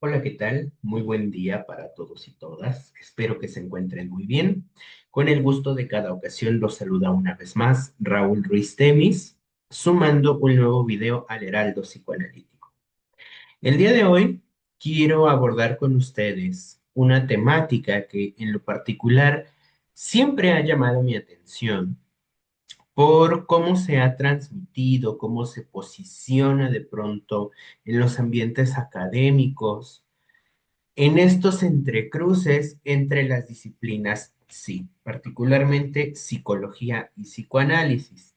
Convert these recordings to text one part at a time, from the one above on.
Hola, ¿qué tal? Muy buen día para todos y todas. Espero que se encuentren muy bien. Con el gusto de cada ocasión los saluda una vez más Raúl Ruiz Temis, sumando un nuevo video al Heraldo Psicoanalítico. El día de hoy quiero abordar con ustedes una temática que en lo particular siempre ha llamado mi atención por cómo se ha transmitido, cómo se posiciona de pronto en los ambientes académicos en estos entrecruces entre las disciplinas, sí, particularmente psicología y psicoanálisis.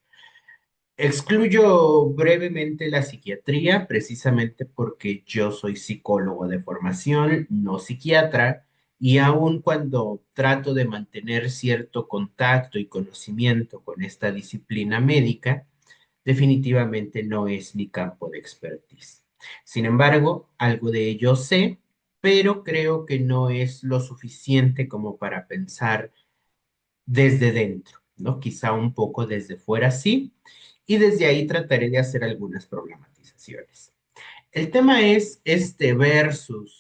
Excluyo brevemente la psiquiatría, precisamente porque yo soy psicólogo de formación, no psiquiatra, y aun cuando trato de mantener cierto contacto y conocimiento con esta disciplina médica, definitivamente no es mi campo de expertise. Sin embargo, algo de ello sé, pero creo que no es lo suficiente como para pensar desde dentro, ¿no? Quizá un poco desde fuera sí, y desde ahí trataré de hacer algunas problematizaciones. El tema es este versus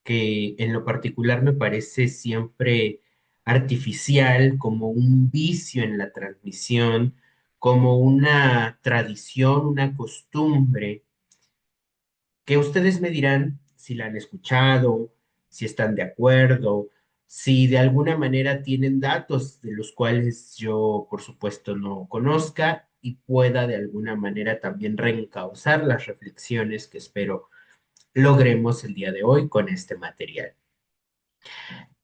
que en lo particular me parece siempre artificial, como un vicio en la transmisión, como una tradición, una costumbre, que ustedes me dirán si la han escuchado, si están de acuerdo, si de alguna manera tienen datos de los cuales yo, por supuesto, no conozca y pueda de alguna manera también reencauzar las reflexiones que espero logremos el día de hoy con este material.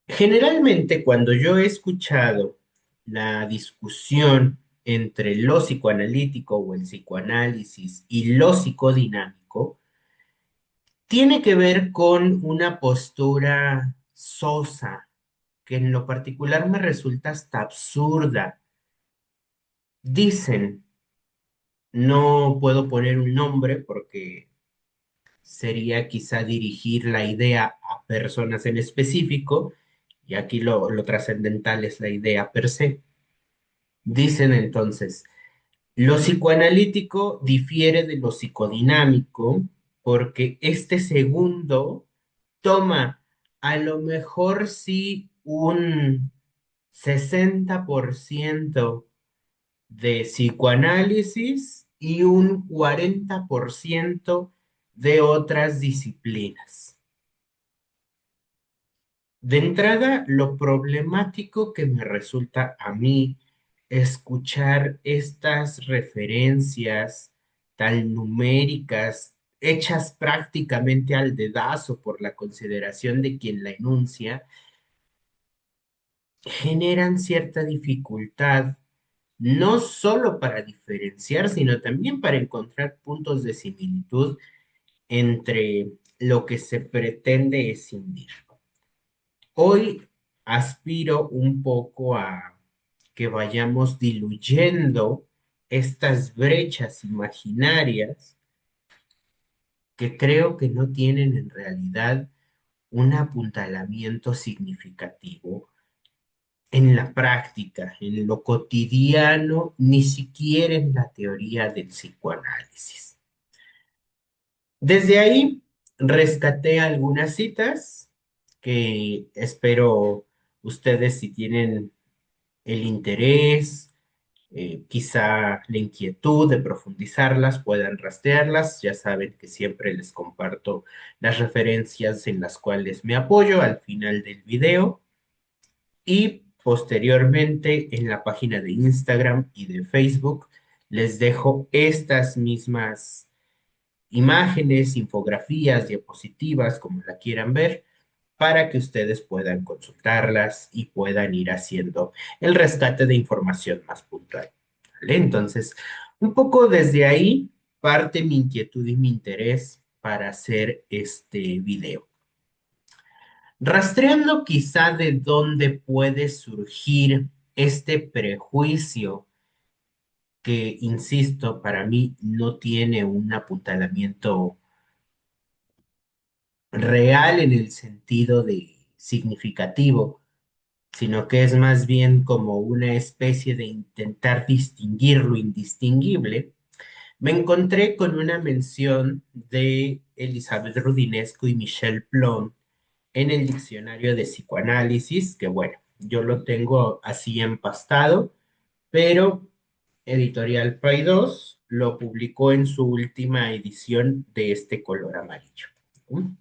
Generalmente, cuando yo he escuchado la discusión entre lo psicoanalítico o el psicoanálisis y lo psicodinámico, tiene que ver con una postura sosa, que en lo particular me resulta hasta absurda. Dicen, no puedo poner un nombre porque sería quizá dirigir la idea a personas en específico, y aquí lo trascendental es la idea per se. Dicen entonces, lo psicoanalítico difiere de lo psicodinámico porque este segundo toma a lo mejor sí un 60% de psicoanálisis y un 40% de otras disciplinas. De entrada, lo problemático que me resulta a mí escuchar estas referencias tan numéricas, hechas prácticamente al dedazo por la consideración de quien la enuncia, generan cierta dificultad, no solo para diferenciar, sino también para encontrar puntos de similitud entre lo que se pretende escindir. Hoy aspiro un poco a que vayamos diluyendo estas brechas imaginarias que creo que no tienen en realidad un apuntalamiento significativo en la práctica, en lo cotidiano, ni siquiera en la teoría del psicoanálisis. Desde ahí rescaté algunas citas que espero ustedes, si tienen el interés, quizá la inquietud de profundizarlas, puedan rastrearlas. Ya saben que siempre les comparto las referencias en las cuales me apoyo al final del video y posteriormente en la página de Instagram y de Facebook les dejo estas mismas imágenes, infografías, diapositivas, como la quieran ver, para que ustedes puedan consultarlas y puedan ir haciendo el rescate de información más puntual. ¿Vale? Entonces, un poco desde ahí parte mi inquietud y mi interés para hacer este video. Rastreando quizá de dónde puede surgir este prejuicio que, insisto, para mí no tiene un apuntalamiento real en el sentido de significativo, sino que es más bien como una especie de intentar distinguir lo indistinguible, Me encontré con una mención de Elizabeth Rudinesco y Michel Plon en el diccionario de psicoanálisis, que bueno, yo lo tengo así empastado, pero Editorial Paidós lo publicó en su última edición de este color amarillo. ¿No?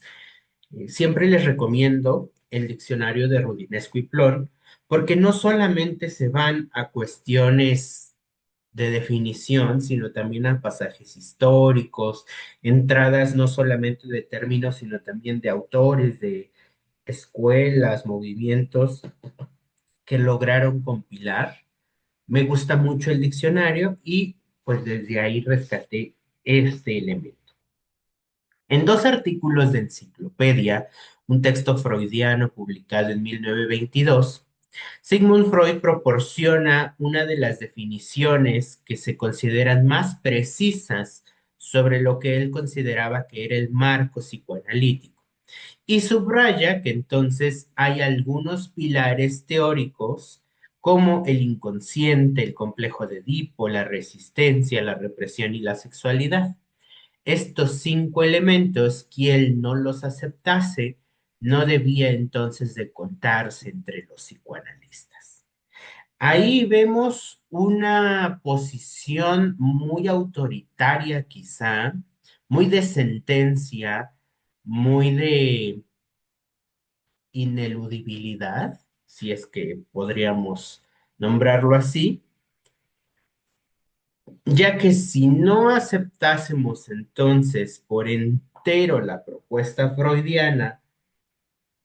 Siempre les recomiendo el diccionario de Rudinesco y Plon, porque no solamente se van a cuestiones de definición, sino también a pasajes históricos, entradas no solamente de términos, sino también de autores, de escuelas, movimientos que lograron compilar. Me gusta mucho el diccionario y pues desde ahí rescaté este elemento. En dos artículos de Enciclopedia, un texto freudiano publicado en 1922, Sigmund Freud proporciona una de las definiciones que se consideran más precisas sobre lo que él consideraba que era el marco psicoanalítico. Y subraya que entonces hay algunos pilares teóricos como el inconsciente, el complejo de Edipo, la resistencia, la represión y la sexualidad. Estos cinco elementos, quien no los aceptase, no debía entonces de contarse entre los psicoanalistas. Ahí vemos una posición muy autoritaria quizá, muy de sentencia, muy de ineludibilidad, si es que podríamos nombrarlo así, ya que si no aceptásemos entonces por entero la propuesta freudiana,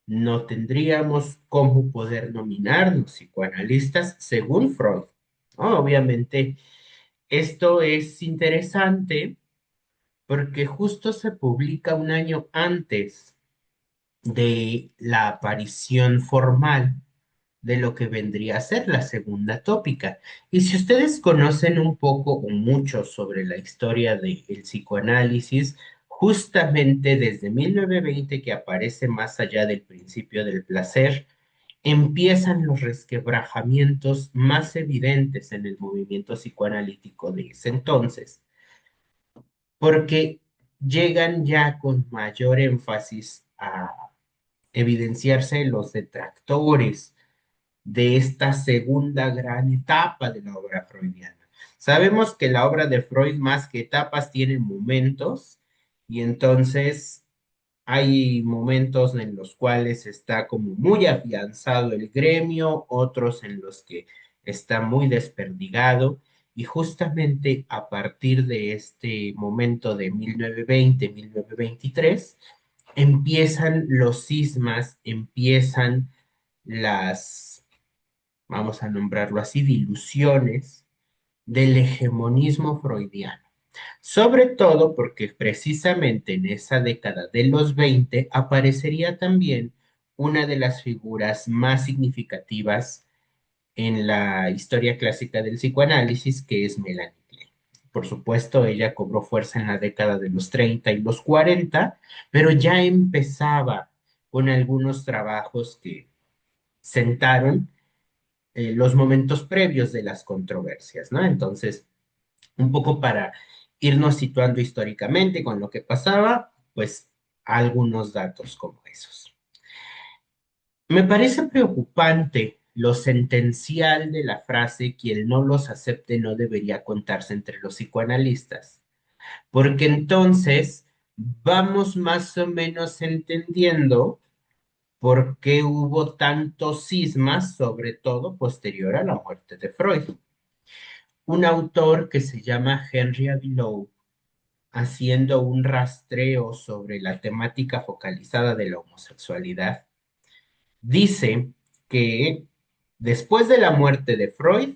no tendríamos cómo poder nominarnos psicoanalistas según Freud, ¿no? Obviamente, esto es interesante porque justo se publica un año antes de la aparición formal de lo que vendría a ser la segunda tópica. Y si ustedes conocen un poco o mucho sobre la historia del psicoanálisis, justamente desde 1920 que aparece más allá del principio del placer, empiezan los resquebrajamientos más evidentes en el movimiento psicoanalítico de ese entonces, porque llegan ya con mayor énfasis a evidenciarse los detractores de esta segunda gran etapa de la obra freudiana. Sabemos que la obra de Freud, más que etapas, tiene momentos, y entonces hay momentos en los cuales está como muy afianzado el gremio, otros en los que está muy desperdigado, y justamente a partir de este momento de 1920, 1923, empiezan los cismas, empiezan las, vamos a nombrarlo así, diluciones del hegemonismo freudiano. Sobre todo porque precisamente en esa década de los 20 aparecería también una de las figuras más significativas en la historia clásica del psicoanálisis, que es Melanie Klein. Por supuesto, ella cobró fuerza en la década de los 30 y los 40, pero ya empezaba con algunos trabajos que sentaron los momentos previos de las controversias, ¿no? Entonces, un poco para irnos situando históricamente con lo que pasaba, pues algunos datos como esos. Me parece preocupante lo sentencial de la frase quien no los acepte no debería contarse entre los psicoanalistas, porque entonces vamos más o menos entendiendo por qué hubo tantos cismas, sobre todo posterior a la muerte de Freud. Un autor que se llama Henry Avilow, haciendo un rastreo sobre la temática focalizada de la homosexualidad, dice que después de la muerte de Freud,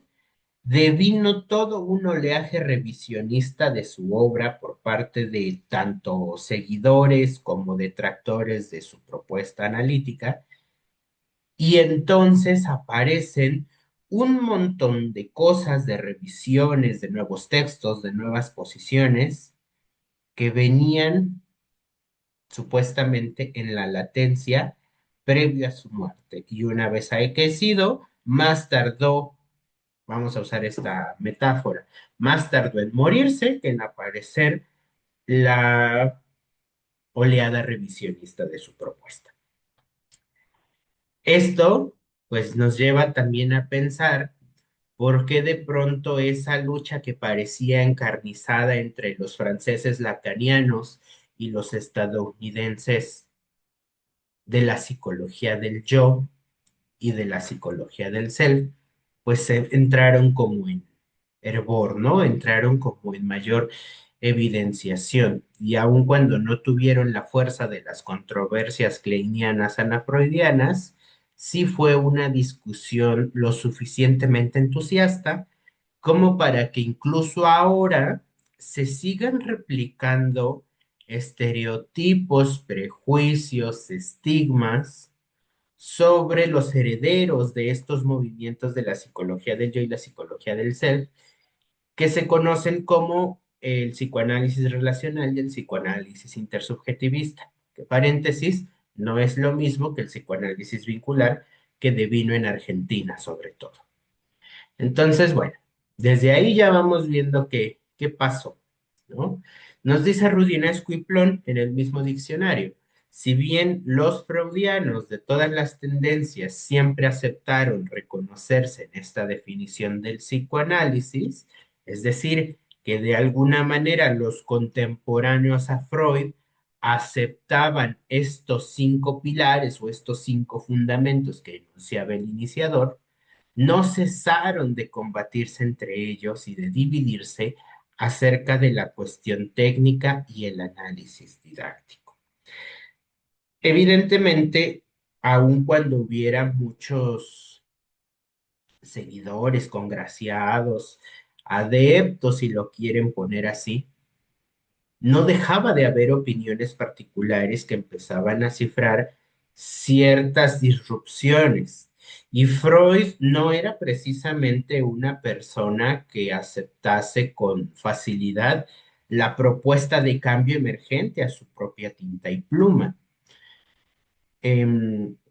devino todo un oleaje revisionista de su obra por parte de tanto seguidores como detractores de su propuesta analítica, y entonces aparecen un montón de cosas, de revisiones, de nuevos textos, de nuevas posiciones que venían supuestamente en la latencia previo a su muerte. Y una vez aquecido, más tardó vamos a usar esta metáfora, más tardó en morirse que en aparecer la oleada revisionista de su propuesta. Esto, pues, nos lleva también a pensar por qué de pronto esa lucha que parecía encarnizada entre los franceses lacanianos y los estadounidenses de la psicología del yo y de la psicología del self, pues entraron como en hervor, ¿no? Entraron como en mayor evidenciación. Y aun cuando no tuvieron la fuerza de las controversias kleinianas anafreudianas, sí fue una discusión lo suficientemente entusiasta como para que incluso ahora se sigan replicando estereotipos, prejuicios, estigmas sobre los herederos de estos movimientos de la psicología del yo y la psicología del ser, que se conocen como el psicoanálisis relacional y el psicoanálisis intersubjetivista, que paréntesis, no es lo mismo que el psicoanálisis vincular que devino en Argentina sobre todo. Entonces, bueno, desde ahí ya vamos viendo qué pasó, ¿no? Nos dice Rudinesco y Plon en el mismo diccionario, si bien los freudianos de todas las tendencias siempre aceptaron reconocerse en esta definición del psicoanálisis, es decir, que de alguna manera los contemporáneos a Freud aceptaban estos cinco pilares o estos cinco fundamentos que enunciaba el iniciador, no cesaron de combatirse entre ellos y de dividirse acerca de la cuestión técnica y el análisis didáctico. Evidentemente, aun cuando hubiera muchos seguidores, congraciados, adeptos, si lo quieren poner así, no dejaba de haber opiniones particulares que empezaban a cifrar ciertas disrupciones. Y Freud no era precisamente una persona que aceptase con facilidad la propuesta de cambio emergente a su propia tinta y pluma.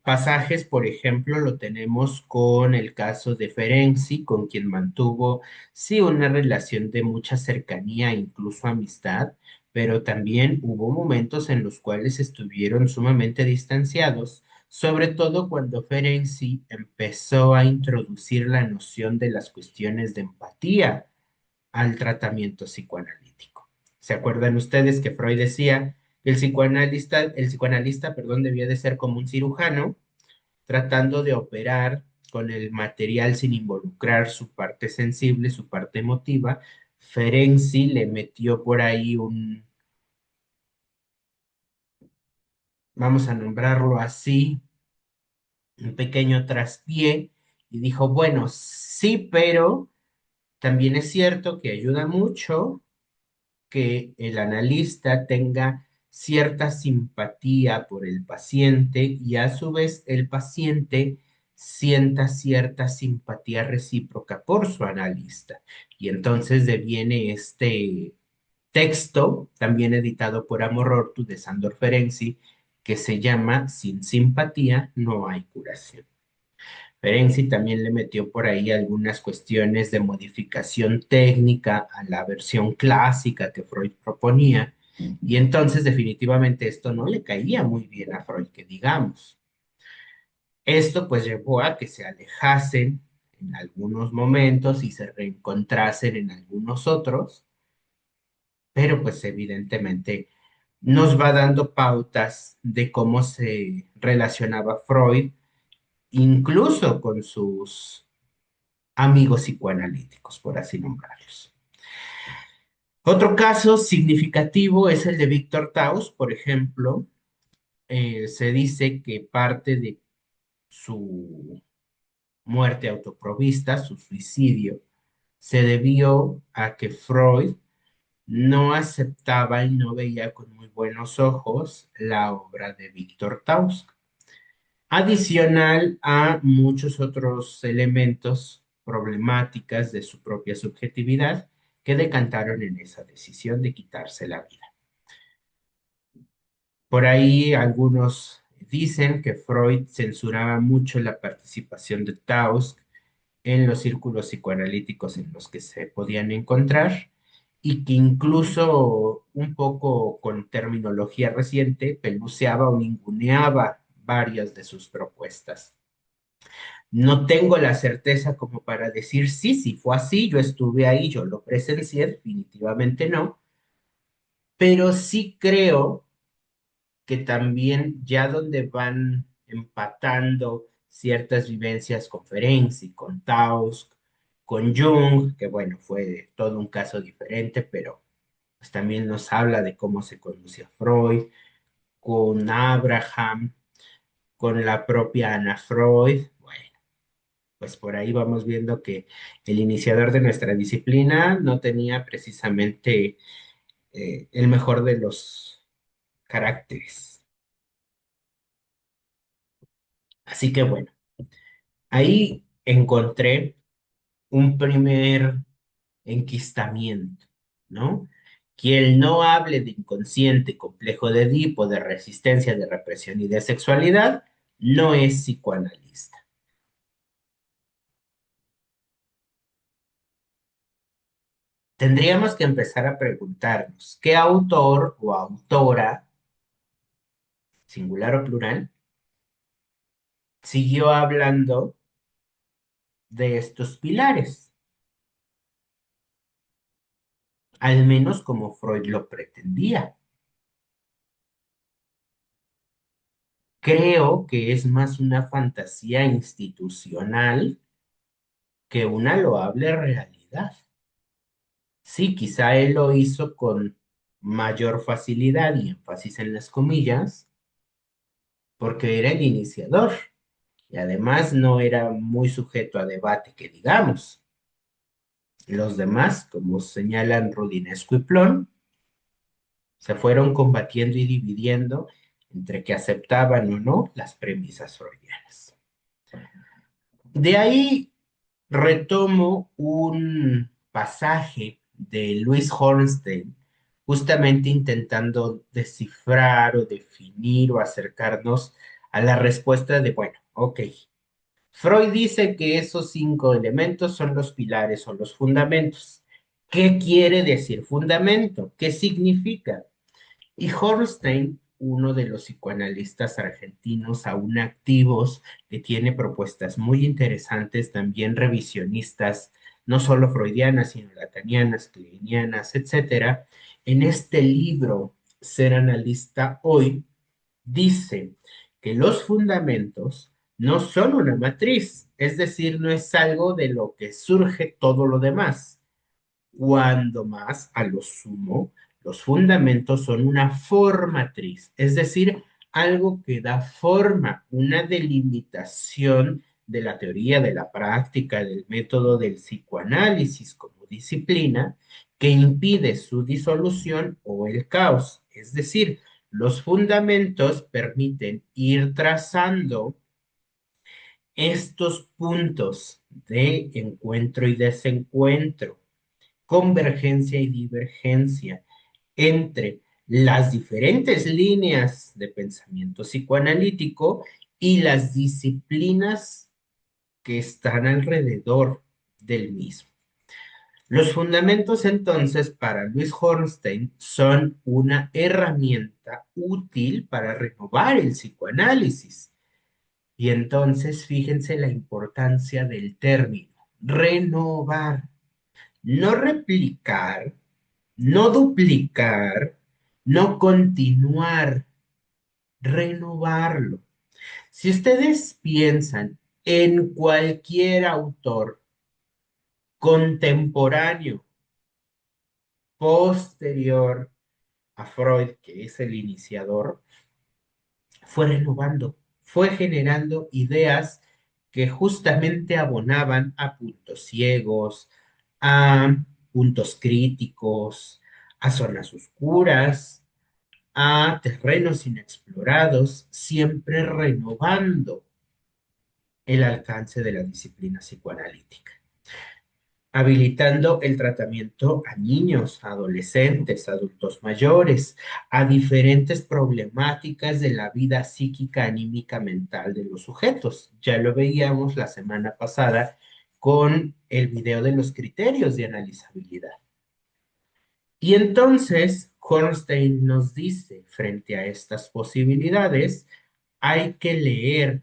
Pasajes, por ejemplo, lo tenemos con el caso de Ferenczi, con quien mantuvo, sí, una relación de mucha cercanía, incluso amistad, pero también hubo momentos en los cuales estuvieron sumamente distanciados, sobre todo cuando Ferenczi empezó a introducir la noción de las cuestiones de empatía al tratamiento psicoanalítico. ¿Se acuerdan ustedes que Freud decía que el psicoanalista, perdón, debía de ser como un cirujano, tratando de operar con el material sin involucrar su parte sensible, su parte emotiva? Ferenczi le metió por ahí vamos a nombrarlo así, un pequeño traspié y dijo, bueno, sí, pero también es cierto que ayuda mucho que el analista tenga cierta simpatía por el paciente y a su vez el paciente sienta cierta simpatía recíproca por su analista. Y entonces deviene este texto, también editado por Amorortu de Sandor Ferenczi, que se llama Sin simpatía no hay curación. Ferenczi también le metió por ahí algunas cuestiones de modificación técnica a la versión clásica que Freud proponía, y entonces definitivamente esto no le caía muy bien a Freud, que digamos. Esto pues llevó a que se alejasen en algunos momentos y se reencontrasen en algunos otros, pero pues evidentemente nos va dando pautas de cómo se relacionaba Freud, incluso con sus amigos psicoanalíticos, por así nombrarlos. Otro caso significativo es el de Víctor Taus, por ejemplo. Se dice que parte de su muerte autoprovista, su suicidio, se debió a que Freud no aceptaba y no veía con muy buenos ojos la obra de Víctor Taus, adicional a muchos otros elementos problemáticas de su propia subjetividad que decantaron en esa decisión de quitarse la vida. Por ahí algunos dicen que Freud censuraba mucho la participación de Taus en los círculos psicoanalíticos en los que se podían encontrar y que incluso un poco con terminología reciente peluceaba o ninguneaba varias de sus propuestas. No tengo la certeza como para decir sí, sí fue así, yo estuve ahí, yo lo presencié, definitivamente no, pero sí creo que también ya donde van empatando ciertas vivencias con Ferenczi, con Taus, con Jung, que bueno, fue todo un caso diferente, pero pues también nos habla de cómo se conoce a Freud, con Abraham, con la propia Ana Freud, bueno, pues por ahí vamos viendo que el iniciador de nuestra disciplina no tenía precisamente el mejor de los caracteres. Así que bueno, ahí encontré un primer enquistamiento, ¿no? Quien no hable de inconsciente, complejo de Edipo, de resistencia, de represión y de sexualidad, no es psicoanalista. Tendríamos que empezar a preguntarnos, ¿qué autor o autora, singular o plural, siguió hablando de estos pilares? Al menos como Freud lo pretendía. Creo que es más una fantasía institucional que una loable realidad. Sí, quizá él lo hizo con mayor facilidad y énfasis en las comillas, porque era el iniciador y además no era muy sujeto a debate, que digamos. Los demás, como señalan Rudinesco y Plon, se fueron combatiendo y dividiendo entre que aceptaban o no las premisas freudianas. De ahí retomo un pasaje de Luis Hornstein, justamente intentando descifrar o definir o acercarnos a la respuesta de, bueno, ok, Freud dice que esos cinco elementos son los pilares o los fundamentos. ¿Qué quiere decir fundamento? ¿Qué significa? Y Hornstein, uno de los psicoanalistas argentinos aún activos, que tiene propuestas muy interesantes, también revisionistas, no solo freudianas, sino lacanianas, kleinianas, etcétera, en este libro, Ser analista hoy, dice que los fundamentos no son una matriz, es decir, no es algo de lo que surge todo lo demás. Cuando más, a lo sumo, los fundamentos son una formatriz, es decir, algo que da forma, una delimitación de la teoría, de la práctica, del método del psicoanálisis como disciplina, que impide su disolución o el caos. Es decir, los fundamentos permiten ir trazando estos puntos de encuentro y desencuentro, convergencia y divergencia entre las diferentes líneas de pensamiento psicoanalítico y las disciplinas que están alrededor del mismo. Los fundamentos entonces para Luis Hornstein son una herramienta útil para renovar el psicoanálisis. Y entonces fíjense la importancia del término, renovar, no replicar, no duplicar, no continuar, renovarlo. Si ustedes piensan en cualquier autor contemporáneo, posterior a Freud, que es el iniciador, fue renovando, fue generando ideas que justamente abonaban a puntos ciegos, a puntos críticos, a zonas oscuras, a terrenos inexplorados, siempre renovando el alcance de la disciplina psicoanalítica, habilitando el tratamiento a niños, adolescentes, adultos mayores, a diferentes problemáticas de la vida psíquica, anímica, mental de los sujetos. Ya lo veíamos la semana pasada con el video de los criterios de analizabilidad. Y entonces Hornstein nos dice, frente a estas posibilidades, hay que leer,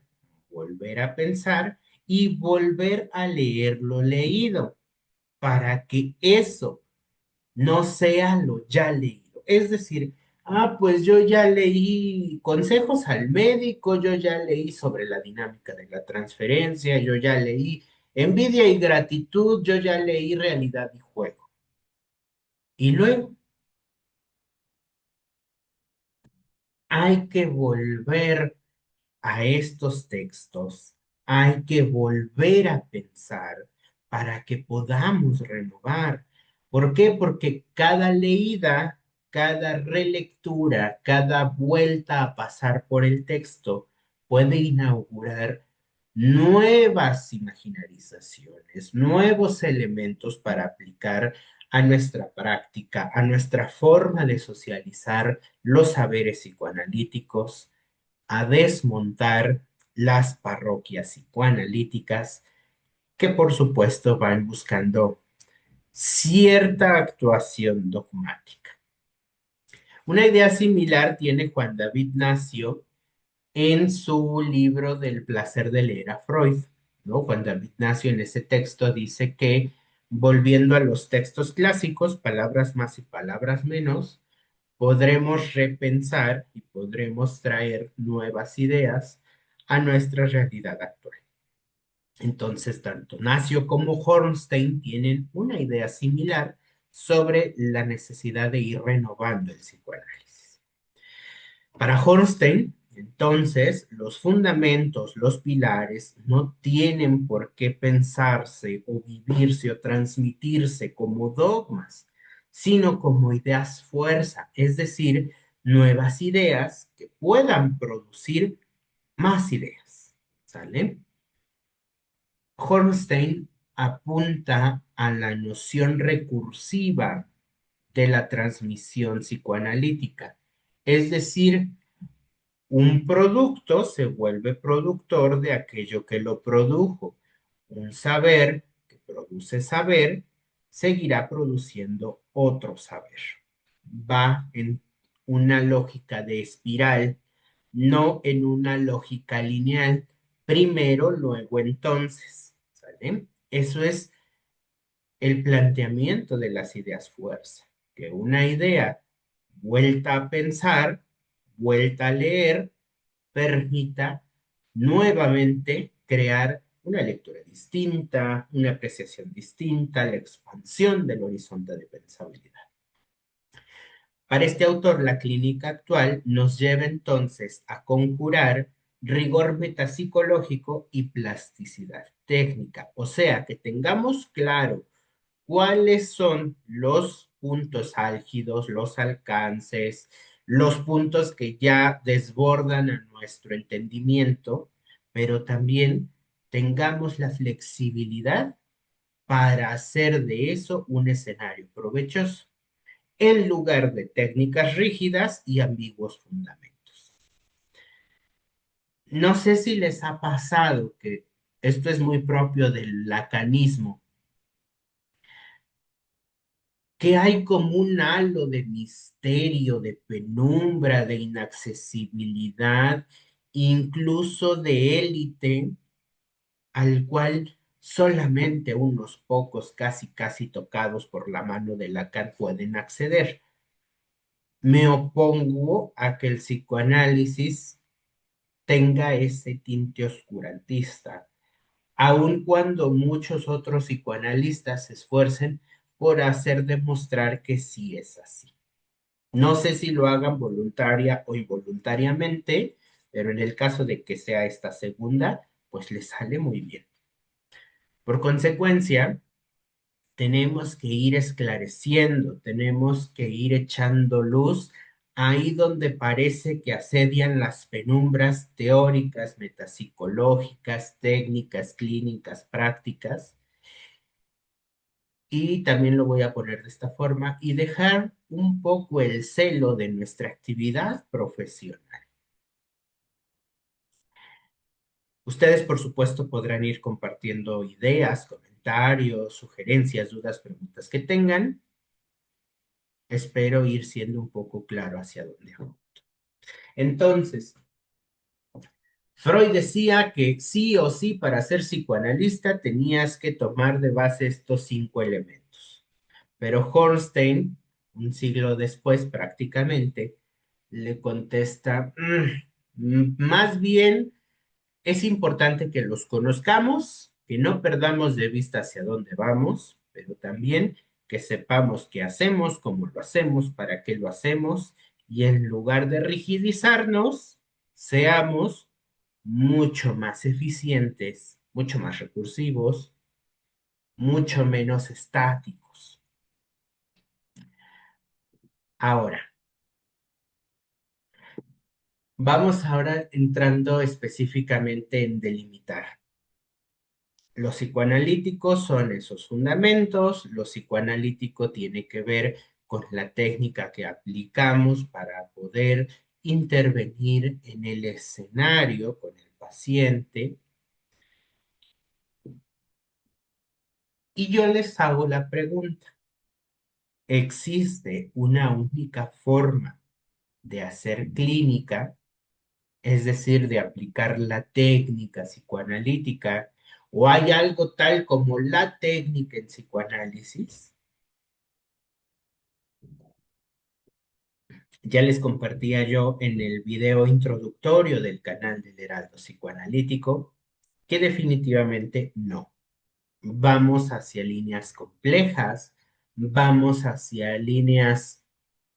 volver a pensar y volver a leer lo leído para que eso no sea lo ya leído. Es decir, pues yo ya leí consejos al médico, yo ya leí sobre la dinámica de la transferencia, yo ya leí envidia y gratitud, yo ya leí realidad y juego. Y luego hay que volver a estos textos, hay que volver a pensar para que podamos renovar. ¿Por qué? Porque cada leída, cada relectura, cada vuelta a pasar por el texto puede inaugurar nuevas imaginarizaciones, nuevos elementos para aplicar a nuestra práctica, a nuestra forma de socializar los saberes psicoanalíticos, a desmontar las parroquias psicoanalíticas que por supuesto van buscando cierta actuación dogmática. Una idea similar tiene Juan David Nacio en su libro del placer de leer a Freud, ¿no? Juan David Nacio en ese texto dice que volviendo a los textos clásicos, palabras más y palabras menos, podremos repensar y podremos traer nuevas ideas a nuestra realidad actual. Entonces, tanto Nacio como Hornstein tienen una idea similar sobre la necesidad de ir renovando el psicoanálisis. Para Hornstein, entonces, los fundamentos, los pilares, no tienen por qué pensarse o vivirse o transmitirse como dogmas, sino como ideas fuerza, es decir, nuevas ideas que puedan producir más ideas. ¿Sale? Hornstein apunta a la noción recursiva de la transmisión psicoanalítica, es decir, un producto se vuelve productor de aquello que lo produjo. Un saber que produce saber seguirá produciendo otro saber. Va en una lógica de espiral, no en una lógica lineal. Primero, luego, entonces. ¿Sale? Eso es el planteamiento de las ideas fuerza, que una idea vuelta a pensar, vuelta a leer, permita nuevamente crear una lectura distinta, una apreciación distinta, la expansión del horizonte de pensabilidad. Para este autor, la clínica actual nos lleva entonces a conjurar rigor metapsicológico y plasticidad técnica, o sea, que tengamos claro cuáles son los puntos álgidos, los alcances, los puntos que ya desbordan a nuestro entendimiento, pero también tengamos la flexibilidad para hacer de eso un escenario provechoso, en lugar de técnicas rígidas y ambiguos fundamentos. No sé si les ha pasado que esto es muy propio del lacanismo, que hay como un halo de misterio, de penumbra, de inaccesibilidad, incluso de élite, al cual solamente unos pocos, casi casi tocados por la mano de Lacan, pueden acceder. Me opongo a que el psicoanálisis tenga ese tinte oscurantista, aun cuando muchos otros psicoanalistas se esfuercen por hacer demostrar que sí es así. No sé si lo hagan voluntaria o involuntariamente, pero en el caso de que sea esta segunda, pues le sale muy bien. Por consecuencia, tenemos que ir esclareciendo, tenemos que ir echando luz ahí donde parece que asedian las penumbras teóricas, metapsicológicas, técnicas, clínicas, prácticas. Y también lo voy a poner de esta forma y dejar un poco el celo de nuestra actividad profesional. Ustedes, por supuesto, podrán ir compartiendo ideas, comentarios, sugerencias, dudas, preguntas que tengan. Espero ir siendo un poco claro hacia dónde voy. Entonces, Freud decía que sí o sí para ser psicoanalista tenías que tomar de base estos 5 elementos. Pero Hornstein, un siglo después prácticamente, le contesta, más bien es importante que los conozcamos, que no perdamos de vista hacia dónde vamos, pero también que sepamos qué hacemos, cómo lo hacemos, para qué lo hacemos, y en lugar de rigidizarnos, seamos mucho más eficientes, mucho más recursivos, mucho menos estáticos. Ahora, vamos ahora entrando específicamente en delimitar. Los psicoanalíticos son esos fundamentos, lo psicoanalítico tiene que ver con la técnica que aplicamos para poder intervenir en el escenario con el paciente. Y yo les hago la pregunta, ¿existe una única forma de hacer clínica, es decir, de aplicar la técnica psicoanalítica, o hay algo tal como la técnica en psicoanálisis? Ya les compartía yo en el video introductorio del canal del Heraldo Psicoanalítico que definitivamente no. Vamos hacia líneas complejas, vamos hacia líneas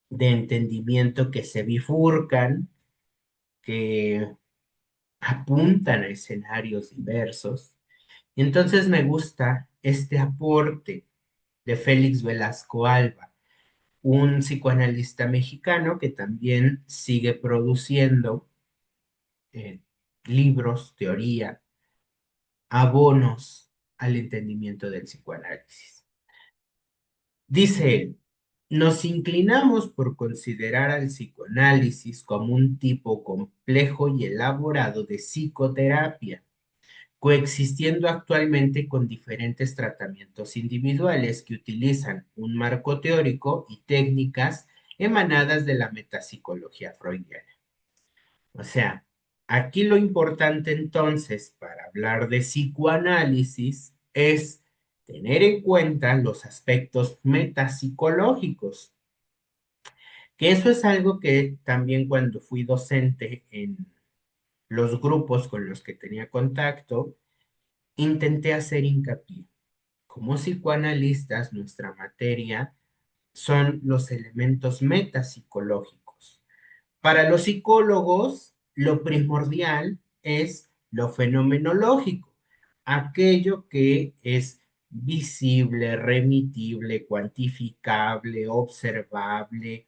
de entendimiento que se bifurcan, que apuntan a escenarios diversos. Y entonces me gusta este aporte de Félix Velasco Alba, un psicoanalista mexicano que también sigue produciendo eh, libros, teoría, abonos al entendimiento del psicoanálisis. Dice él, nos inclinamos por considerar al psicoanálisis como un tipo complejo y elaborado de psicoterapia, coexistiendo actualmente con diferentes tratamientos individuales que utilizan un marco teórico y técnicas emanadas de la metapsicología freudiana. O sea, aquí lo importante entonces para hablar de psicoanálisis es tener en cuenta los aspectos metapsicológicos, que eso es algo que también cuando fui docente en los grupos con los que tenía contacto, intenté hacer hincapié. Como psicoanalistas, nuestra materia son los elementos metapsicológicos. Para los psicólogos, lo primordial es lo fenomenológico, aquello que es visible, remitible, cuantificable, observable.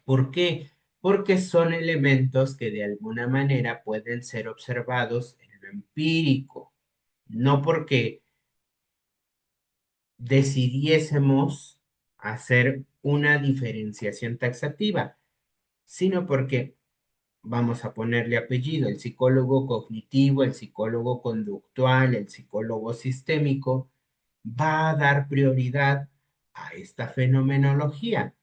¿Por qué? Porque son elementos que de alguna manera pueden ser observados en lo empírico, no porque decidiésemos hacer una diferenciación taxativa, sino porque vamos a ponerle apellido, el psicólogo cognitivo, el psicólogo conductual, el psicólogo sistémico, va a dar prioridad a esta fenomenología.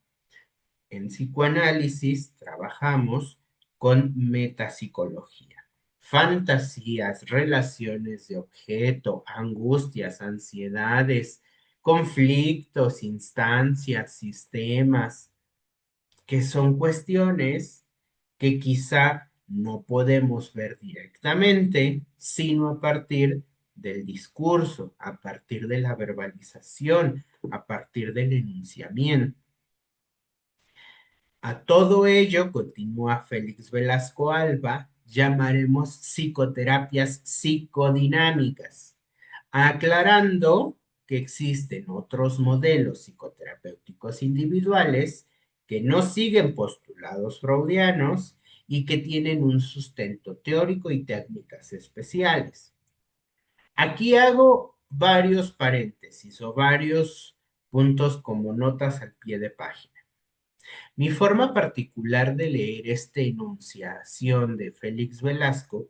En psicoanálisis trabajamos con metapsicología. Fantasías, relaciones de objeto, angustias, ansiedades, conflictos, instancias, sistemas, que son cuestiones que quizá no podemos ver directamente, sino a partir del discurso, a partir de la verbalización, a partir del enunciamiento. A todo ello, continúa Félix Velasco Alba, llamaremos psicoterapias psicodinámicas, aclarando que existen otros modelos psicoterapéuticos individuales que no siguen postulados freudianos y que tienen un sustento teórico y técnicas especiales. Aquí hago varios paréntesis o varios puntos como notas al pie de página. Mi forma particular de leer esta enunciación de Félix Velasco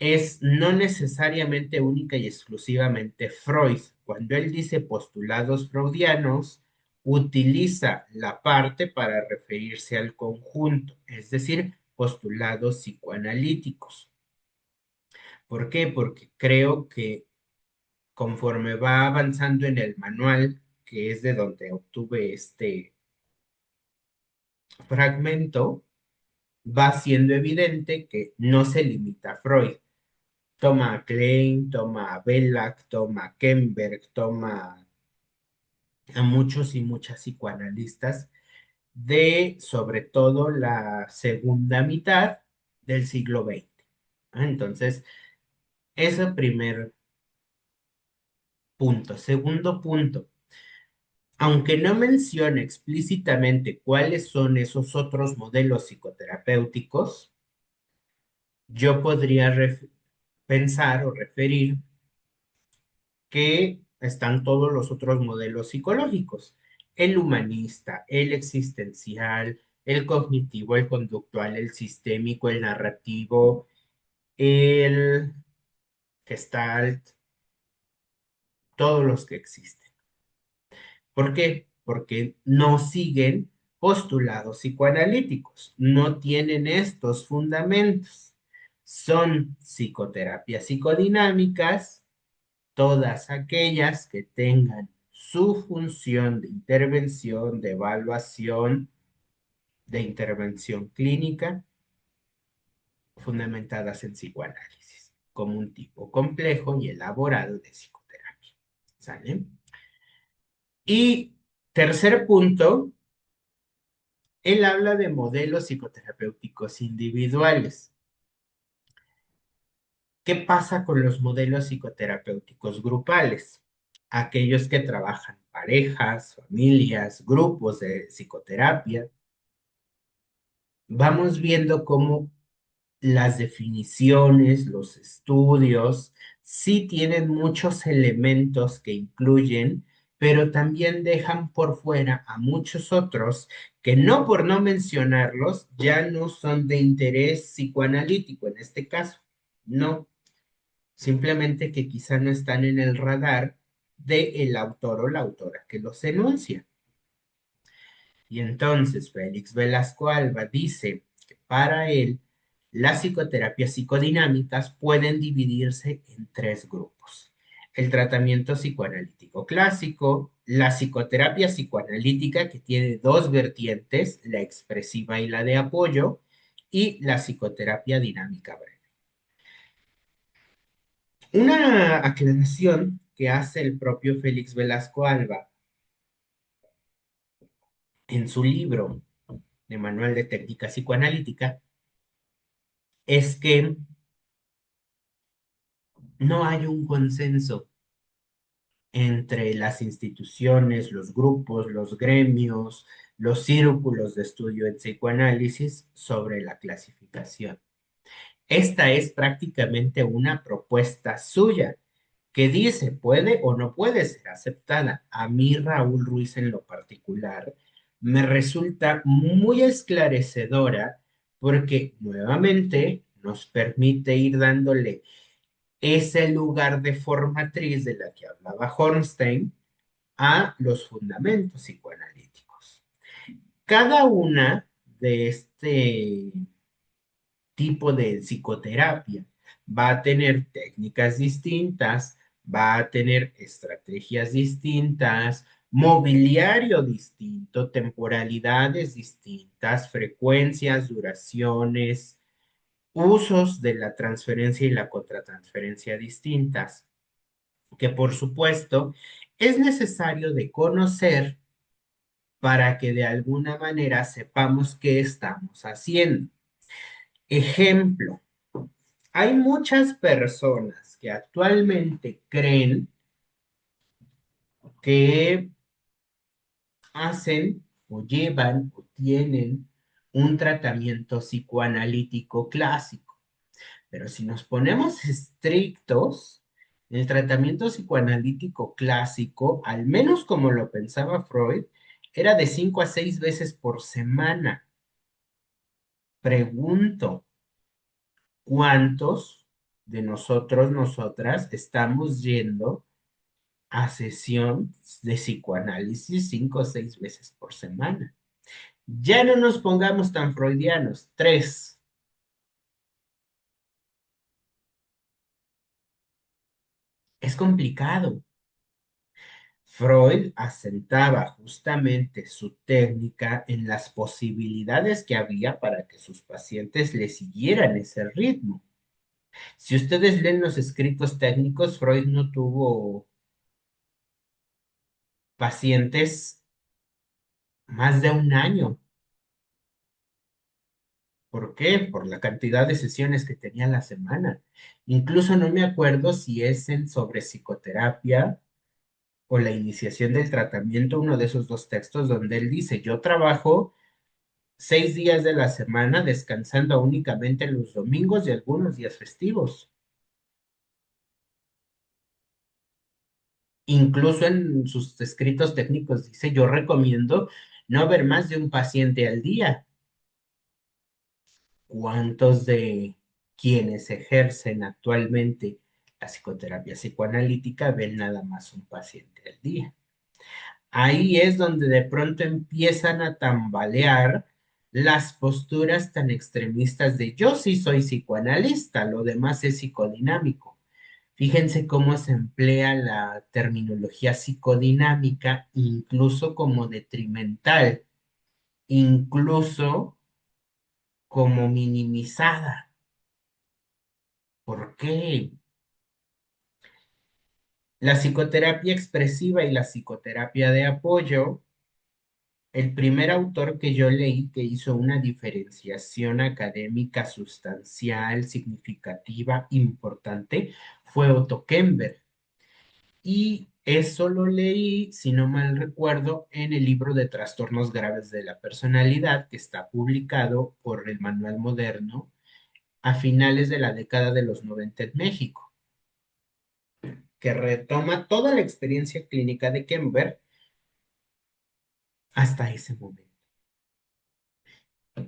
es no necesariamente única y exclusivamente Freud. Cuando él dice postulados freudianos, utiliza la parte para referirse al conjunto, es decir, postulados psicoanalíticos. ¿Por qué? Porque creo que conforme va avanzando en el manual, que es de donde obtuve este fragmento, va siendo evidente que no se limita a Freud. Toma a Klein, toma a Bellac, toma a Kemberg, toma a muchos y muchas psicoanalistas de sobre todo la segunda mitad del siglo XX. Entonces, ese primer punto. Segundo punto, aunque no menciona explícitamente cuáles son esos otros modelos psicoterapéuticos, yo podría pensar o referir que están todos los otros modelos psicológicos, el humanista, el existencial, el cognitivo, el conductual, el sistémico, el narrativo, el gestalt, todos los que existen. ¿Por qué? Porque no siguen postulados psicoanalíticos, no tienen estos fundamentos. Son psicoterapias psicodinámicas, todas aquellas que tengan su función de intervención, de evaluación, de intervención clínica, fundamentadas en psicoanálisis, como un tipo complejo y elaborado de psicoterapia. ¿Sale? Y tercer punto, él habla de modelos psicoterapéuticos individuales. ¿Qué pasa con los modelos psicoterapéuticos grupales? Aquellos que trabajan parejas, familias, grupos de psicoterapia. Vamos viendo cómo las definiciones, los estudios, sí tienen muchos elementos que incluyen, pero también dejan por fuera a muchos otros que no por no mencionarlos ya no son de interés psicoanalítico en este caso. No, simplemente que quizá no están en el radar del autor o la autora que los enuncia. Y entonces Félix Velasco Alba dice que para él las psicoterapias psicodinámicas pueden dividirse en tres grupos. El tratamiento psicoanalítico clásico, la psicoterapia psicoanalítica que tiene dos vertientes, la expresiva y la de apoyo, y la psicoterapia dinámica breve. Una aclaración que hace el propio Félix Velasco Alba en su libro de Manual de Técnica Psicoanalítica es que no hay un consenso entre las instituciones, los grupos, los gremios, los círculos de estudio en psicoanálisis sobre la clasificación. Esta es prácticamente una propuesta suya que dice puede o no puede ser aceptada. A mí, Raúl Ruiz en lo particular, me resulta muy esclarecedora porque nuevamente nos permite ir dándole ese lugar de formatriz de la que hablaba Hornstein a los fundamentos psicoanalíticos. Cada una de este tipo de psicoterapia va a tener técnicas distintas, va a tener estrategias distintas, mobiliario distinto, temporalidades distintas, frecuencias, duraciones, usos de la transferencia y la contratransferencia distintas, que por supuesto es necesario de conocer para que de alguna manera sepamos qué estamos haciendo. Ejemplo, hay muchas personas que actualmente creen que hacen o llevan o tienen un tratamiento psicoanalítico clásico. Pero si nos ponemos estrictos, el tratamiento psicoanalítico clásico, al menos como lo pensaba Freud, era de 5 a 6 veces por semana. Pregunto, ¿cuántos de nosotros, nosotras, estamos yendo a sesión de psicoanálisis 5 o 6 veces por semana. Ya no nos pongamos tan freudianos. 3. Es complicado. Freud asentaba justamente su técnica en las posibilidades que había para que sus pacientes le siguieran ese ritmo. Si ustedes leen los escritos técnicos, Freud no tuvo pacientes más de un año. ¿Por qué? Por la cantidad de sesiones que tenía a la semana. Incluso no me acuerdo si es en sobre psicoterapia o la iniciación del tratamiento, uno de esos dos textos donde él dice, yo trabajo 6 días de la semana descansando únicamente los domingos y algunos días festivos. Incluso en sus escritos técnicos dice, yo recomiendo no ver más de un paciente al día. ¿Cuántos de quienes ejercen actualmente la psicoterapia psicoanalítica ven nada más un paciente al día? Ahí es donde de pronto empiezan a tambalear las posturas tan extremistas de yo sí soy psicoanalista, lo demás es psicodinámico. Fíjense cómo se emplea la terminología psicodinámica incluso como detrimental, incluso como minimizada. ¿Por qué? La psicoterapia expresiva y la psicoterapia de apoyo, el primer autor que yo leí que hizo una diferenciación académica sustancial, significativa, importante, fue Otto Kemper. Y eso lo leí, si no mal recuerdo, en el libro de Trastornos Graves de la Personalidad, que está publicado por el Manual Moderno a finales de la década de los 90 en México, que retoma toda la experiencia clínica de Kemper hasta ese momento.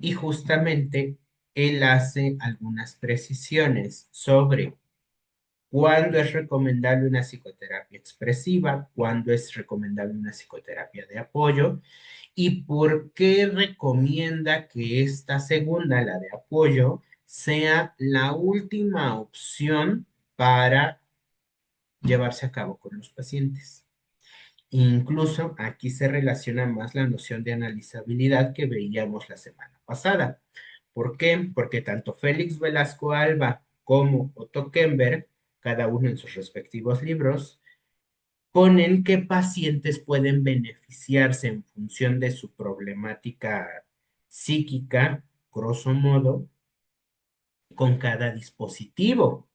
Y justamente él hace algunas precisiones sobre cuándo es recomendable una psicoterapia expresiva, cuándo es recomendable una psicoterapia de apoyo y por qué recomienda que esta segunda, la de apoyo, sea la última opción para llevarse a cabo con los pacientes. Incluso aquí se relaciona más la noción de analizabilidad que veíamos la semana pasada. ¿Por qué? Porque tanto Félix Velasco Alba como Otto Kemper, cada uno en sus respectivos libros, ponen qué pacientes pueden beneficiarse en función de su problemática psíquica, grosso modo, con cada dispositivo.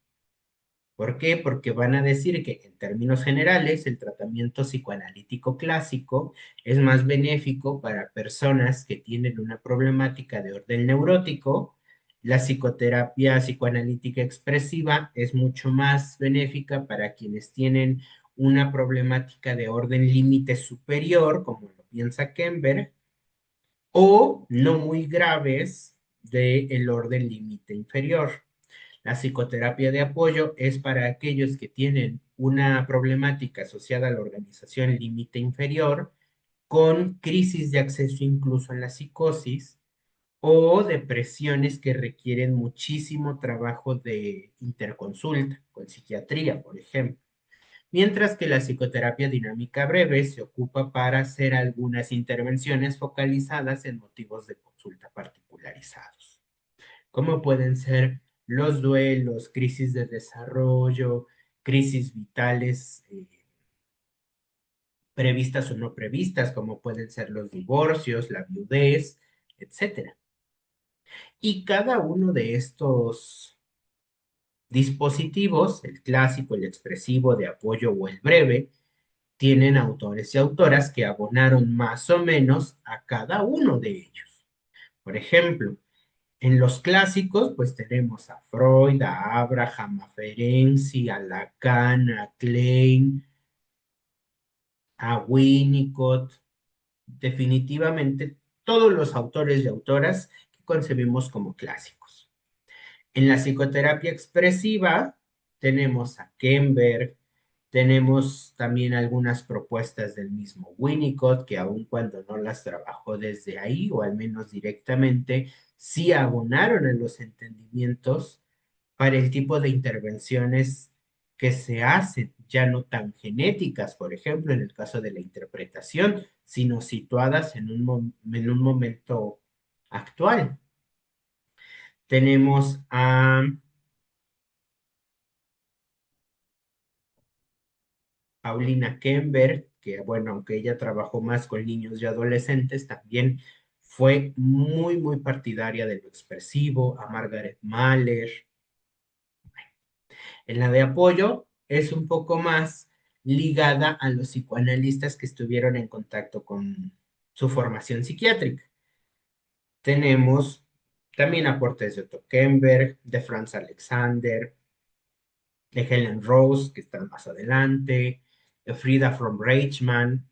¿Por qué? Porque van a decir que en términos generales el tratamiento psicoanalítico clásico es más benéfico para personas que tienen una problemática de orden neurótico. La psicoterapia psicoanalítica expresiva es mucho más benéfica para quienes tienen una problemática de orden límite superior, como lo piensa Kemper, o no muy graves del orden límite inferior. La psicoterapia de apoyo es para aquellos que tienen una problemática asociada a la organización límite inferior, con crisis de acceso incluso en la psicosis o depresiones que requieren muchísimo trabajo de interconsulta con psiquiatría, por ejemplo. Mientras que la psicoterapia dinámica breve se ocupa para hacer algunas intervenciones focalizadas en motivos de consulta particularizados, como pueden ser los duelos, crisis de desarrollo, crisis vitales previstas o no previstas, como pueden ser los divorcios, la viudez, etcétera. Y cada uno de estos dispositivos, el clásico, el expresivo, de apoyo o el breve, tienen autores y autoras que abonaron más o menos a cada uno de ellos. Por ejemplo, en los clásicos, pues tenemos a Freud, a Abraham, a Ferenczi, a Lacan, a Klein, a Winnicott, definitivamente todos los autores y autoras que concebimos como clásicos. En la psicoterapia expresiva, tenemos a Kember, tenemos también algunas propuestas del mismo Winnicott, que aun cuando no las trabajó desde ahí, o al menos directamente, sí abonaron en los entendimientos para el tipo de intervenciones que se hacen, ya no tan genéticas, por ejemplo, en el caso de la interpretación, sino situadas en un momento actual. Tenemos a Paulina Kember, que bueno, aunque ella trabajó más con niños y adolescentes, también fue muy partidaria de lo expresivo, a Margaret Mahler. En la de apoyo es un poco más ligada a los psicoanalistas que estuvieron en contacto con su formación psiquiátrica. Tenemos también aportes de Otto Kember, de Franz Alexander, de Helen Rose, que está más adelante, de Frida von Reichmann,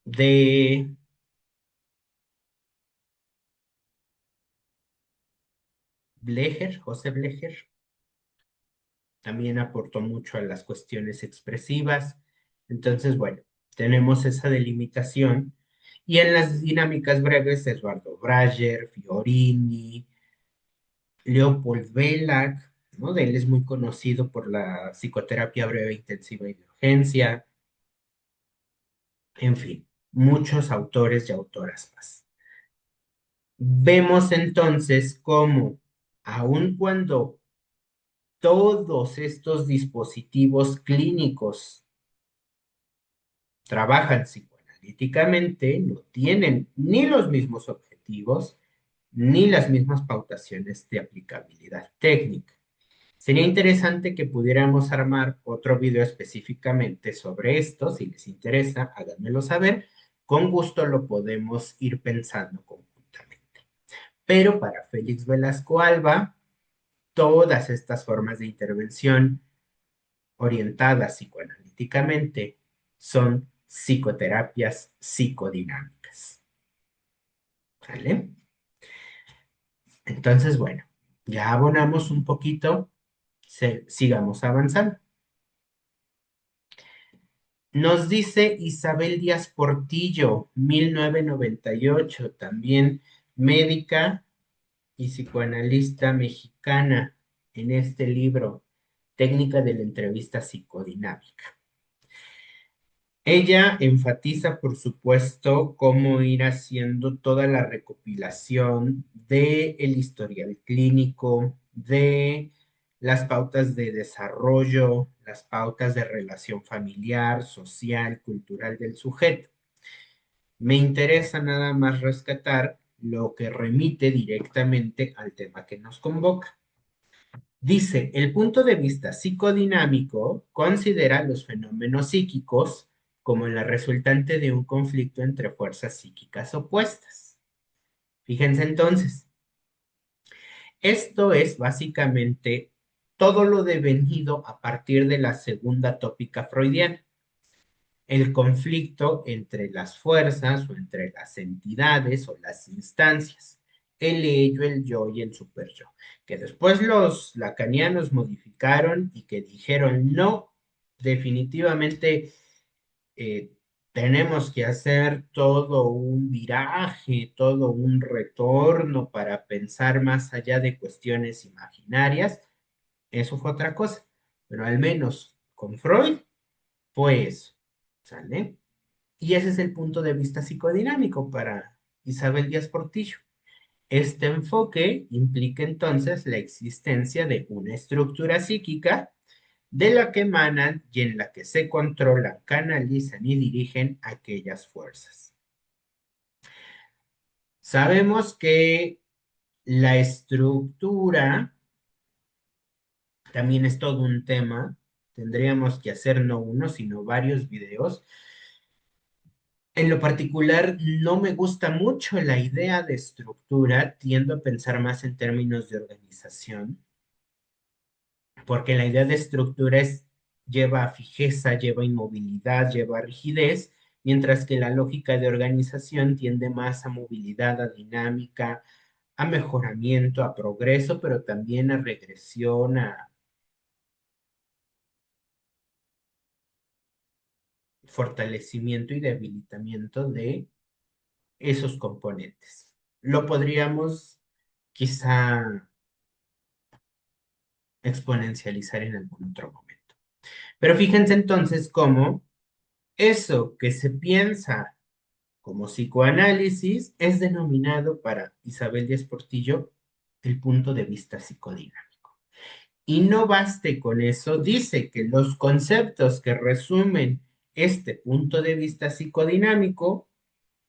de Blecher, José Blecher, también aportó mucho a las cuestiones expresivas. Entonces, bueno, tenemos esa delimitación. Y en las dinámicas breves, Eduardo Brager, Fiorini, Leopold Belak, ¿no? De él es muy conocido por la psicoterapia breve, intensiva y de urgencia. En fin, muchos autores y autoras más. Vemos entonces cómo, aun cuando todos estos dispositivos clínicos trabajan psicoanalíticamente, no tienen ni los mismos objetivos ni las mismas pautaciones de aplicabilidad técnica. Sería interesante que pudiéramos armar otro video específicamente sobre esto. Si les interesa, háganmelo saber. Con gusto lo podemos ir pensando conjuntamente. Pero para Félix Velasco Alba, todas estas formas de intervención orientadas psicoanalíticamente son psicoterapias psicodinámicas. ¿Vale? Entonces, bueno, ya abonamos un poquito, sigamos avanzando. Nos dice Isabel Díaz Portillo, 1998, también médica y psicoanalista mexicana, en este libro, Técnica de la entrevista psicodinámica. Ella enfatiza, por supuesto, cómo ir haciendo toda la recopilación del historial clínico, de las pautas de desarrollo, las pautas de relación familiar, social, cultural del sujeto. Me interesa nada más rescatar lo que remite directamente al tema que nos convoca. Dice, el punto de vista psicodinámico considera los fenómenos psíquicos como la resultante de un conflicto entre fuerzas psíquicas opuestas. Fíjense entonces, esto es básicamente todo lo devenido a partir de la segunda tópica freudiana, el conflicto entre las fuerzas o entre las entidades o las instancias, el ello, el yo y el superyo, que después los lacanianos modificaron y que dijeron no, definitivamente eh, tenemos que hacer todo un viraje, todo un retorno para pensar más allá de cuestiones imaginarias. Eso fue otra cosa, pero al menos con Freud fue eso, ¿sale? Y ese es el punto de vista psicodinámico para Isabel Díaz Portillo. Este enfoque implica entonces la existencia de una estructura psíquica de la que emanan y en la que se controlan, canalizan y dirigen aquellas fuerzas. Sabemos que la estructura también es todo un tema. Tendríamos que hacer no uno, sino varios videos. En lo particular, no me gusta mucho la idea de estructura, tiendo a pensar más en términos de organización, porque la idea de estructura lleva a fijeza, lleva a inmovilidad, lleva a rigidez, mientras que la lógica de organización tiende más a movilidad, a dinámica, a mejoramiento, a progreso, pero también a regresión, a fortalecimiento y debilitamiento de esos componentes. Lo podríamos quizá exponencializar en algún otro momento. Pero fíjense entonces cómo eso que se piensa como psicoanálisis es denominado para Isabel Díaz Portillo el punto de vista psicodinámico. Y no baste con eso, dice que los conceptos que resumen este punto de vista psicodinámico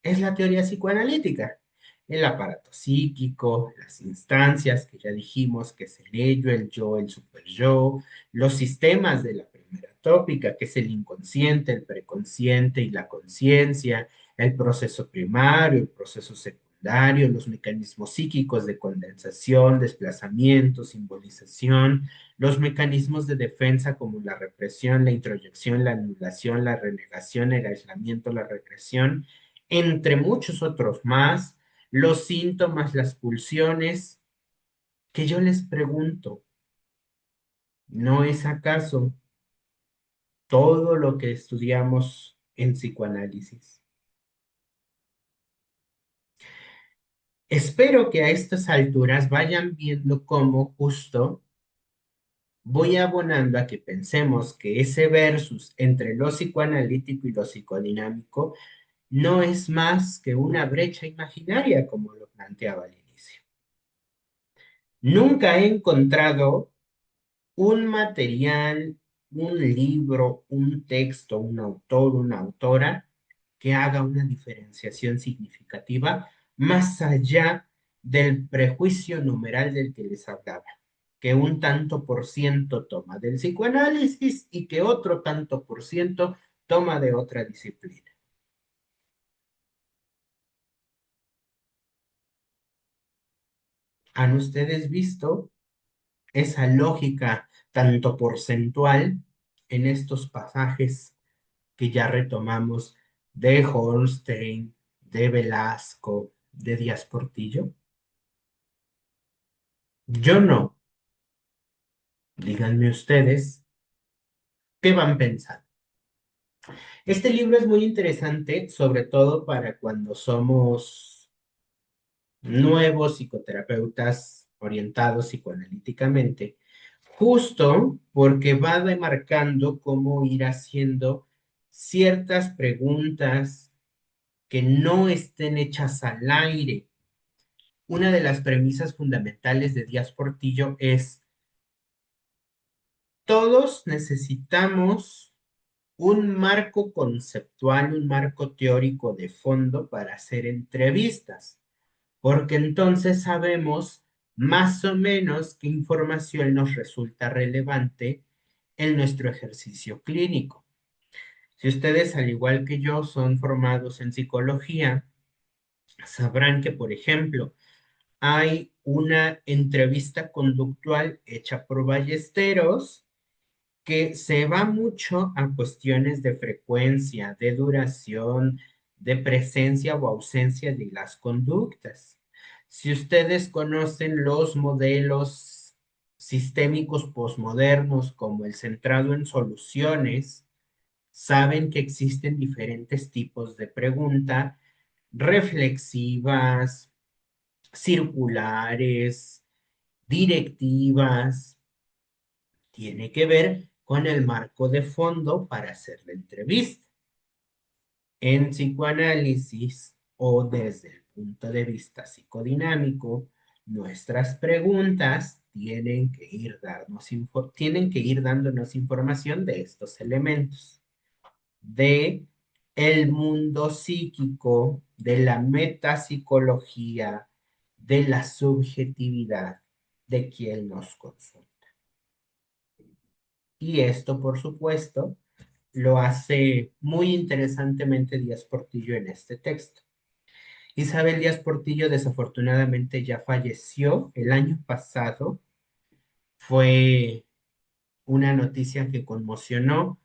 es la teoría psicoanalítica. El aparato psíquico, las instancias que ya dijimos, que es el ello, el yo, el superyo, los sistemas de la primera tópica, que es el inconsciente, el preconsciente y la conciencia, el proceso primario, el proceso secundario, los mecanismos psíquicos de condensación, desplazamiento, simbolización, los mecanismos de defensa como la represión, la introyección, la anulación, la renegación, el aislamiento, la regresión, entre muchos otros más, los síntomas, las pulsiones, que yo les pregunto, ¿no es acaso todo lo que estudiamos en psicoanálisis? Espero que a estas alturas vayan viendo cómo justo voy abonando a que pensemos que ese versus entre lo psicoanalítico y lo psicodinámico no es más que una brecha imaginaria, como lo planteaba al inicio. Nunca he encontrado un material, un libro, un texto, un autor, una autora que haga una diferenciación significativa más allá del prejuicio numeral del que les hablaba, que un tanto por ciento toma del psicoanálisis y que otro tanto por ciento toma de otra disciplina. ¿Han ustedes visto esa lógica tanto porcentual en estos pasajes que ya retomamos de Holstein, de Velasco, de Díaz Portillo? Yo no. Díganme ustedes, ¿qué van pensando? Este libro es muy interesante, sobre todo para cuando somos nuevos psicoterapeutas orientados psicoanalíticamente, justo porque va demarcando cómo ir haciendo ciertas preguntas que no estén hechas al aire. Una de las premisas fundamentales de Díaz Portillo es: todos necesitamos un marco conceptual, un marco teórico de fondo para hacer entrevistas, porque entonces sabemos más o menos qué información nos resulta relevante en nuestro ejercicio clínico. Si ustedes, al igual que yo, son formados en psicología, sabrán que, por ejemplo, hay una entrevista conductual hecha por Ballesteros que se va mucho a cuestiones de frecuencia, de duración, de presencia o ausencia de las conductas. Si ustedes conocen los modelos sistémicos posmodernos como el centrado en soluciones, saben que existen diferentes tipos de pregunta reflexivas, circulares, directivas. Tiene que ver con el marco de fondo para hacer la entrevista. En psicoanálisis o desde el punto de vista psicodinámico, nuestras preguntas tienen que ir dándonos información de estos elementos, de el mundo psíquico, de la metapsicología, de la subjetividad de quien nos consulta. Y esto, por supuesto, lo hace muy interesantemente Díaz Portillo en este texto. Isabel Díaz Portillo desafortunadamente ya falleció el año pasado. Fue una noticia que conmocionó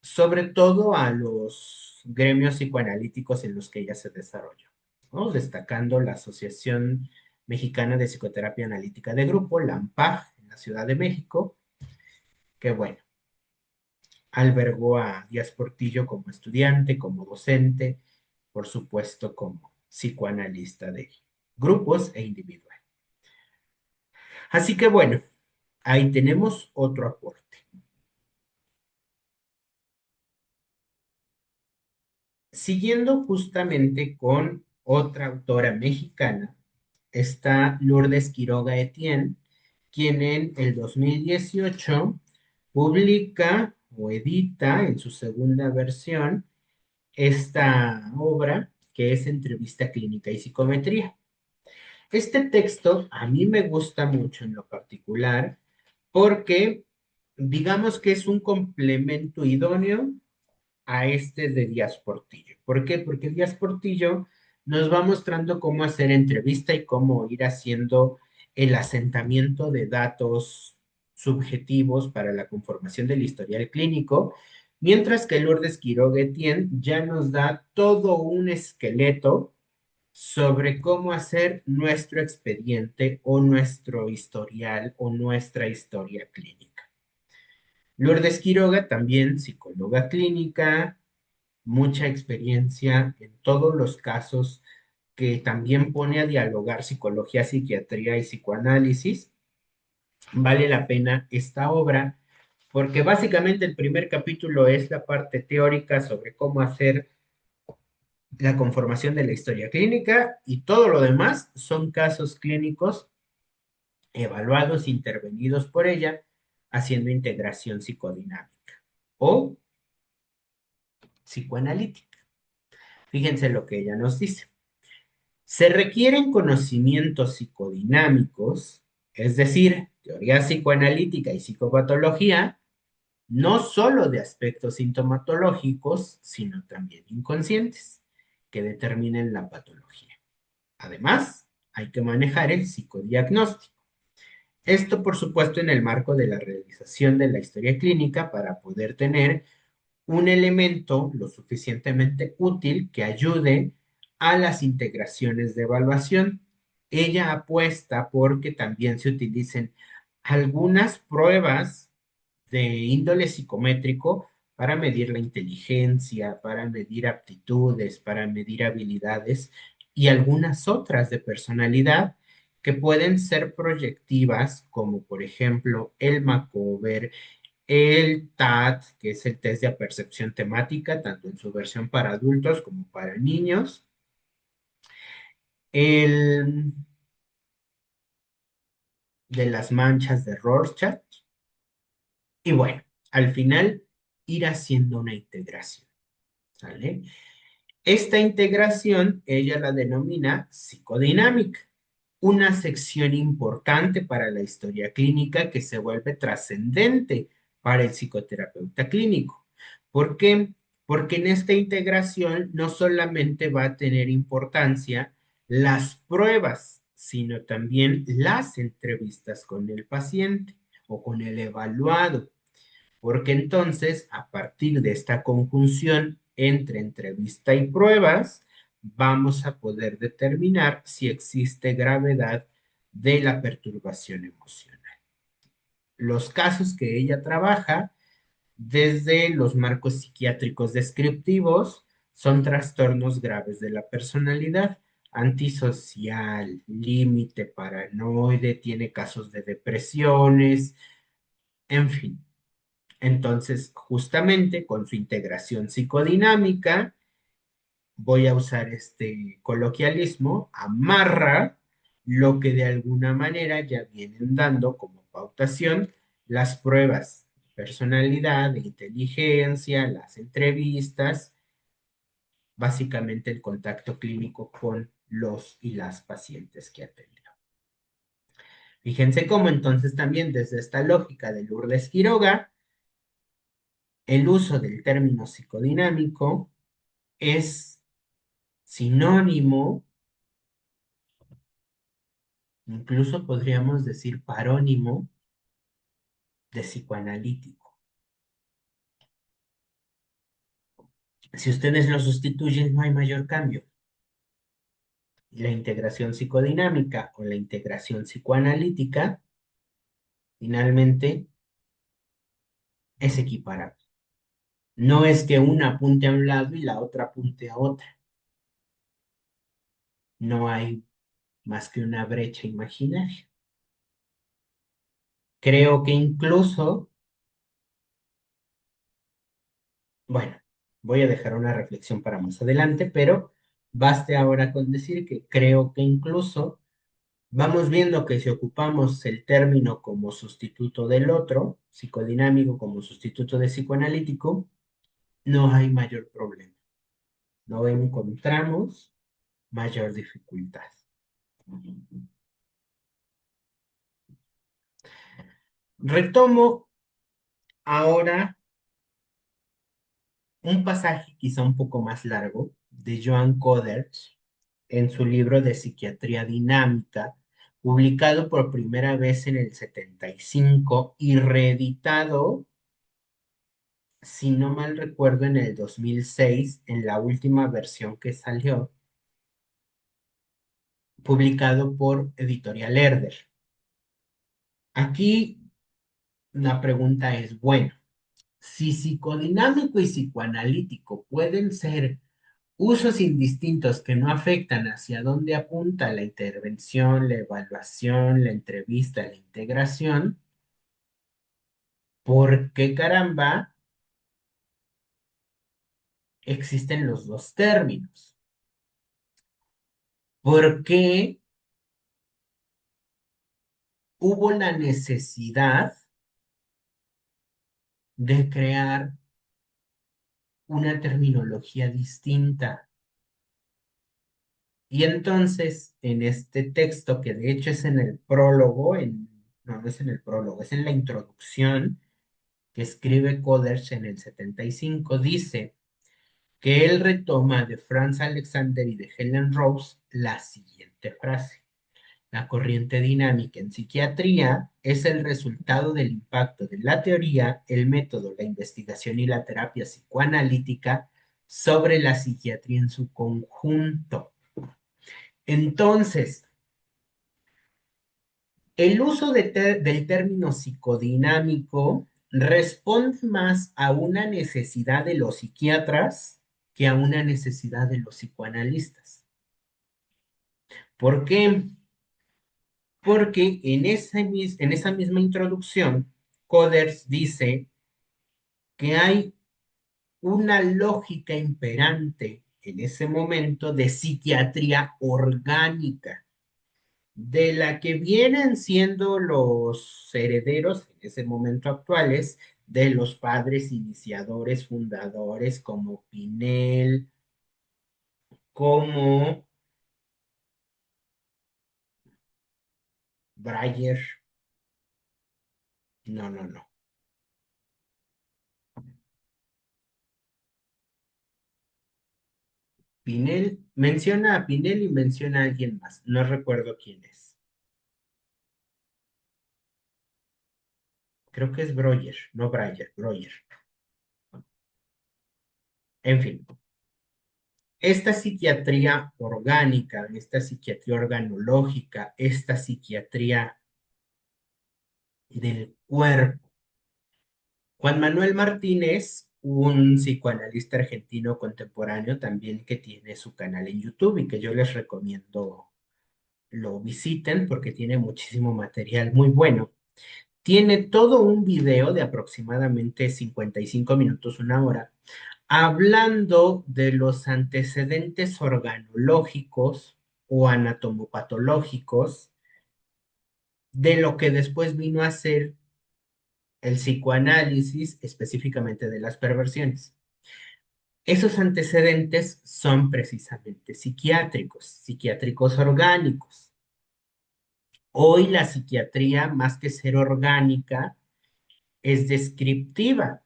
sobre todo a los gremios psicoanalíticos en los que ella se desarrolló, ¿no? Destacando la Asociación Mexicana de Psicoterapia Analítica de Grupo, la AMPAG, en la Ciudad de México, que bueno, albergó a Díaz Portillo como estudiante, como docente, por supuesto como psicoanalista de grupos e individual. Así que bueno, ahí tenemos otro aporte. Siguiendo justamente con otra autora mexicana, está Lourdes Quiroga Etienne, quien en el 2018 publica o edita en su segunda versión esta obra que es Entrevista Clínica y Psicometría. Este texto a mí me gusta mucho en lo particular porque digamos que es un complemento idóneo a este de Díaz Portillo. ¿Por qué? Porque Díaz Portillo nos va mostrando cómo hacer entrevista y cómo ir haciendo el asentamiento de datos subjetivos para la conformación del historial clínico, mientras que Lourdes Quiroga Etienne ya nos da todo un esqueleto sobre cómo hacer nuestro expediente o nuestro historial o nuestra historia clínica. Lourdes Quiroga, también psicóloga clínica, mucha experiencia en todos los casos que también pone a dialogar psicología, psiquiatría y psicoanálisis. Vale la pena esta obra porque básicamente el primer capítulo es la parte teórica sobre cómo hacer la conformación de la historia clínica y todo lo demás son casos clínicos evaluados, intervenidos por ella, haciendo integración psicodinámica o psicoanalítica. Fíjense lo que ella nos dice. Se requieren conocimientos psicodinámicos, es decir, teoría psicoanalítica y psicopatología, no solo de aspectos sintomatológicos, sino también inconscientes, que determinen la patología. Además, hay que manejar el psicodiagnóstico. Esto, por supuesto, en el marco de la realización de la historia clínica para poder tener un elemento lo suficientemente útil que ayude a las integraciones de evaluación. Ella apuesta porque también se utilicen algunas pruebas de índole psicométrico para medir la inteligencia, para medir aptitudes, para medir habilidades y algunas otras de personalidad que pueden ser proyectivas, como por ejemplo el Macover, el TAT, que es el test de apercepción temática, tanto en su versión para adultos como para niños, el de las manchas de Rorschach, y bueno, al final ir haciendo una integración, ¿sale? Esta integración ella la denomina psicodinámica, una sección importante para la historia clínica que se vuelve trascendente para el psicoterapeuta clínico. ¿Por qué? Porque en esta integración no solamente va a tener importancia las pruebas, sino también las entrevistas con el paciente o con el evaluado, porque entonces, a partir de esta conjunción entre entrevista y pruebas, vamos a poder determinar si existe gravedad de la perturbación emocional. Los casos que ella trabaja, desde los marcos psiquiátricos descriptivos, son trastornos graves de la personalidad, antisocial, límite, paranoide, tiene casos de depresiones, en fin. Entonces, justamente con su integración psicodinámica, voy a usar este coloquialismo, amarra lo que de alguna manera ya vienen dando como pautación las pruebas de personalidad, de inteligencia, las entrevistas, básicamente el contacto clínico con los y las pacientes que atendió. Fíjense cómo entonces también desde esta lógica de Lourdes Quiroga, el uso del término psicodinámico es sinónimo, incluso podríamos decir parónimo de psicoanalítico. Si ustedes lo sustituyen, no hay mayor cambio. La integración psicodinámica o la integración psicoanalítica finalmente es equiparable. No es que una apunte a un lado y la otra apunte a otra. No hay más que una brecha imaginaria. Creo que incluso, bueno, voy a dejar una reflexión para más adelante, pero baste ahora con decir que creo que incluso vamos viendo que si ocupamos el término como sustituto del otro, psicodinámico como sustituto de psicoanalítico, no hay mayor problema. No encontramos mayor dificultad. Retomo ahora un pasaje quizá un poco más largo de Joan Coderch en su libro de Psiquiatría Dinámica, publicado por primera vez en el 75 y reeditado, si no mal recuerdo, en el 2006, en la última versión que salió, publicado por Editorial Herder. Aquí la pregunta es, bueno, si psicodinámico y psicoanalítico pueden ser usos indistintos que no afectan hacia dónde apunta la intervención, la evaluación, la entrevista, la integración, ¿por qué caramba existen los dos términos? ¿Por qué hubo la necesidad de crear una terminología distinta? Y entonces, en este texto, que de hecho es en el prólogo, no, no es en el prólogo, es en la introducción que escribe Coderch en el 75, dice que él retoma de Franz Alexander y de Helen Rose la siguiente frase. La corriente dinámica en psiquiatría es el resultado del impacto de la teoría, el método, la investigación y la terapia psicoanalítica sobre la psiquiatría en su conjunto. Entonces, el uso del término psicodinámico responde más a una necesidad de los psiquiatras que a una necesidad de los psicoanalistas. ¿Por qué? Porque en esa misma introducción, Coders dice que hay una lógica imperante en ese momento de psiquiatría orgánica, de la que vienen siendo los herederos en ese momento actuales de los padres iniciadores, fundadores como Pinel, como Breyer. No, no, no. Pinel menciona a Pinel y menciona a alguien más. No recuerdo quién es. Creo que es Breuer, no Breyer, Breuer. En fin, esta psiquiatría orgánica, esta psiquiatría organológica, esta psiquiatría del cuerpo. Juan Manuel Martínez, un psicoanalista argentino contemporáneo también que tiene su canal en YouTube y que yo les recomiendo lo visiten porque tiene muchísimo material muy bueno. Tiene todo un video de aproximadamente 55 minutos, una hora, hablando de los antecedentes organológicos o anatomopatológicos de lo que después vino a ser el psicoanálisis, específicamente de las perversiones. Esos antecedentes son precisamente psiquiátricos, psiquiátricos orgánicos. Hoy la psiquiatría, más que ser orgánica, es descriptiva.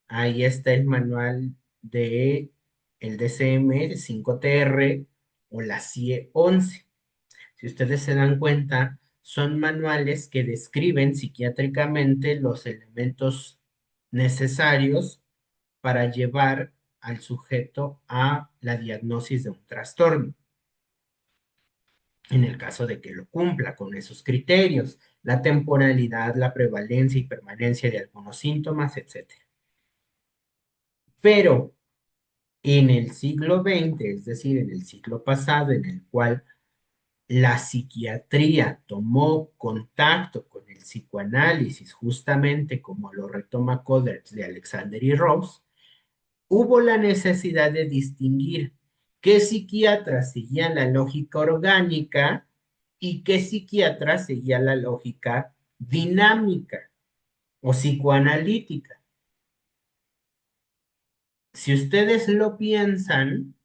Ahí está el manual de el DCM 5TR o la CIE 11. Si ustedes se dan cuenta, son manuales que describen psiquiátricamente los elementos necesarios para llevar al sujeto a la diagnosis de un trastorno. en el caso de que lo cumpla con esos criterios, la temporalidad, la prevalencia y permanencia de algunos síntomas, etcétera. Pero en el siglo XX, es decir, en el siglo pasado, en el cual la psiquiatría tomó contacto con el psicoanálisis, justamente como lo retoma Coderch de Alexander y Rose, hubo la necesidad de distinguir qué psiquiatras seguían la lógica orgánica y qué psiquiatras seguían la lógica dinámica o psicoanalítica. Si ustedes lo piensan,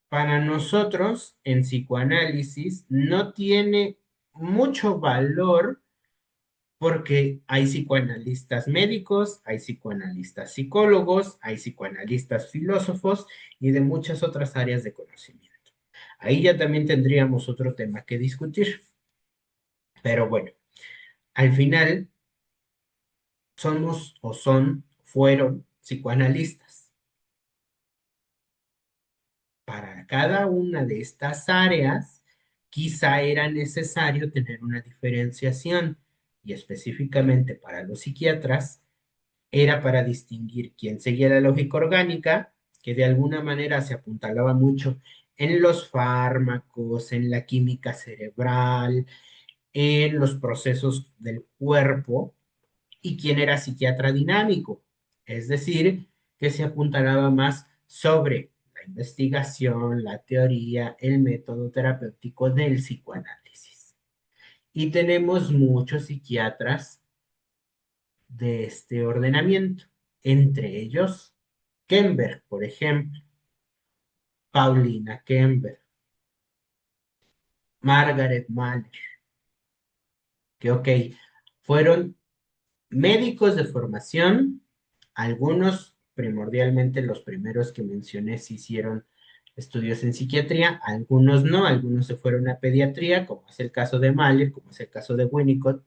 para nosotros en psicoanálisis no tiene mucho valor porque hay psicoanalistas médicos, hay psicoanalistas psicólogos, hay psicoanalistas filósofos y de muchas otras áreas de conocimiento. Ahí ya también tendríamos otro tema que discutir. Pero bueno, al final somos o fueron psicoanalistas. Para cada una de estas áreas, quizá era necesario tener una diferenciación y específicamente para los psiquiatras era para distinguir quién seguía la lógica orgánica, que de alguna manera se apuntalaba mucho en los fármacos, en la química cerebral, en los procesos del cuerpo, y quién era psiquiatra dinámico, es decir, que se apuntalaba más sobre la investigación, la teoría, el método terapéutico del psicoanálisis. Y tenemos muchos psiquiatras de este ordenamiento, entre ellos Kember, por ejemplo, Paulina Kember, Margaret Mahler, que ok, fueron médicos de formación, algunos, primordialmente los primeros que mencioné, se hicieron estudios en psiquiatría, algunos no, algunos se fueron a pediatría, como es el caso de Mahler, como es el caso de Winnicott,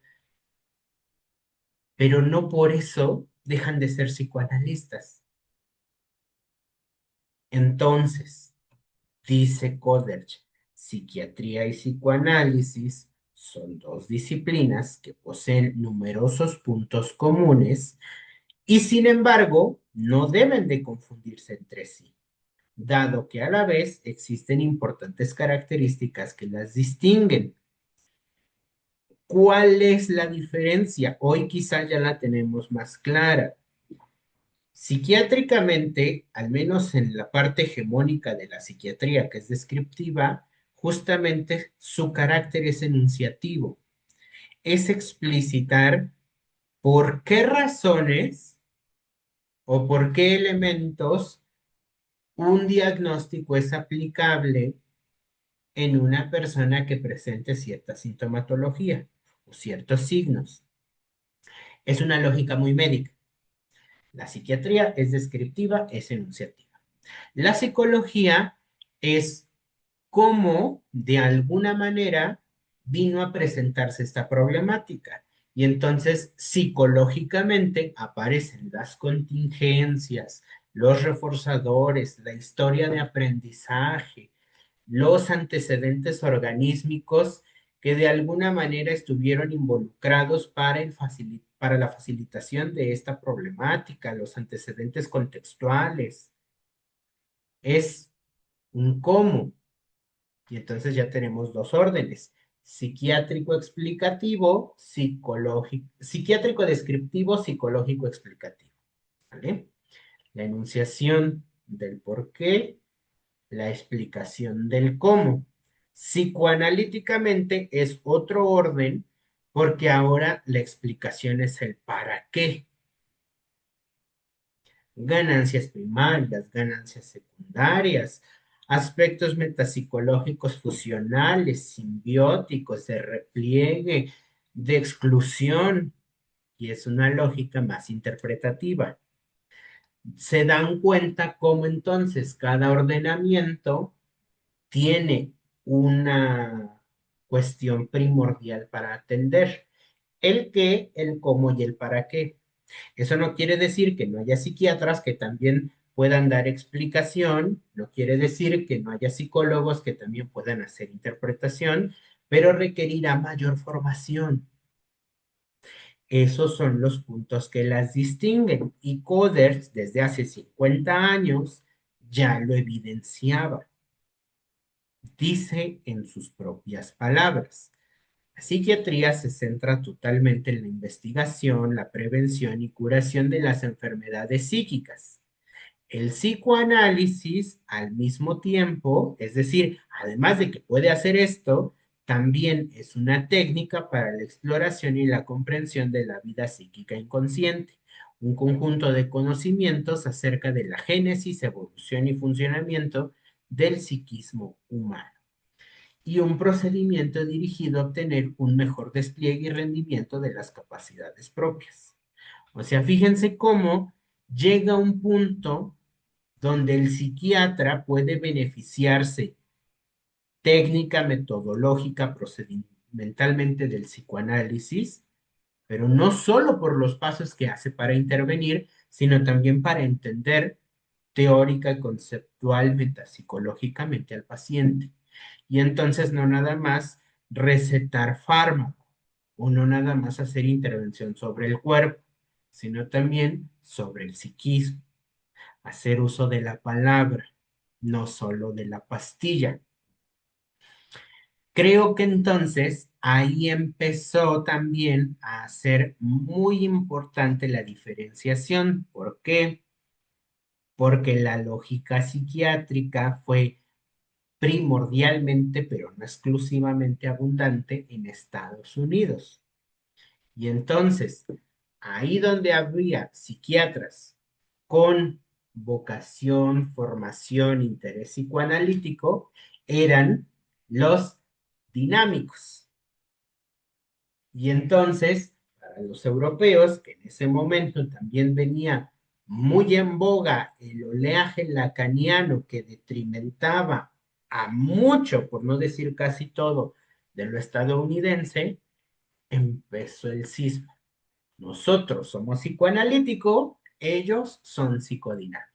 pero no por eso dejan de ser psicoanalistas. Entonces, dice Coderch, psiquiatría y psicoanálisis son dos disciplinas que poseen numerosos puntos comunes y sin embargo no deben de confundirse entre sí, dado que a la vez existen importantes características que las distinguen. ¿Cuál es la diferencia? Hoy quizá ya la tenemos más clara. Psiquiátricamente, al menos en la parte hegemónica de la psiquiatría, que es descriptiva, justamente su carácter es enunciativo, es explicitar por qué razones o por qué elementos un diagnóstico es aplicable en una persona que presente cierta sintomatología o ciertos signos. Es una lógica muy médica. La psiquiatría es descriptiva, es enunciativa. La psicología es cómo de alguna manera vino a presentarse esta problemática. Y entonces psicológicamente aparecen las contingencias, los reforzadores, la historia de aprendizaje, los antecedentes organísmicos que de alguna manera estuvieron involucrados para la facilitación de esta problemática, los antecedentes contextuales. Es un cómo. Y entonces ya tenemos dos órdenes, psiquiátrico explicativo, psicológico, psiquiátrico descriptivo, psicológico explicativo. ¿Vale? La enunciación del por qué, la explicación del cómo. Psicoanalíticamente es otro orden porque ahora la explicación es el para qué. Ganancias primarias, ganancias secundarias, aspectos metapsicológicos fusionales, simbióticos, de repliegue, de exclusión, y es una lógica más interpretativa. Se dan cuenta cómo entonces cada ordenamiento tiene una cuestión primordial para atender, el qué, el cómo y el para qué. Eso no quiere decir que no haya psiquiatras que también puedan dar explicación, no quiere decir que no haya psicólogos que también puedan hacer interpretación, pero requerirá mayor formación. Esos son los puntos que las distinguen y Coders desde hace 50 años ya lo evidenciaba. Dice en sus propias palabras. La psiquiatría se centra totalmente en la investigación, la prevención y curación de las enfermedades psíquicas. El psicoanálisis, al mismo tiempo, es decir, además de que puede hacer esto, también es una técnica para la exploración y la comprensión de la vida psíquica inconsciente, un conjunto de conocimientos acerca de la génesis, evolución y funcionamiento del psiquismo humano y un procedimiento dirigido a obtener un mejor despliegue y rendimiento de las capacidades propias. O sea, fíjense cómo llega un punto donde el psiquiatra puede beneficiarse técnica, metodológica, procedimentalmente del psicoanálisis, pero no solo por los pasos que hace para intervenir, sino también para entender teórica, conceptual, metapsicológicamente al paciente. Y entonces no nada más recetar fármaco o no nada más hacer intervención sobre el cuerpo, sino también sobre el psiquismo, hacer uso de la palabra, no solo de la pastilla. Creo que entonces ahí empezó también a ser muy importante la diferenciación. ¿Por qué? Porque la lógica psiquiátrica fue primordialmente, pero no exclusivamente abundante en Estados Unidos. Y entonces, ahí donde había psiquiatras con vocación, formación, interés psicoanalítico, eran los dinámicos. Y entonces, para los europeos, que en ese momento también venía muy en boga el oleaje lacaniano que detrimentaba a mucho, por no decir casi todo, de lo estadounidense, empezó el cisma. Nosotros somos psicoanalíticos, ellos son psicodinámicos.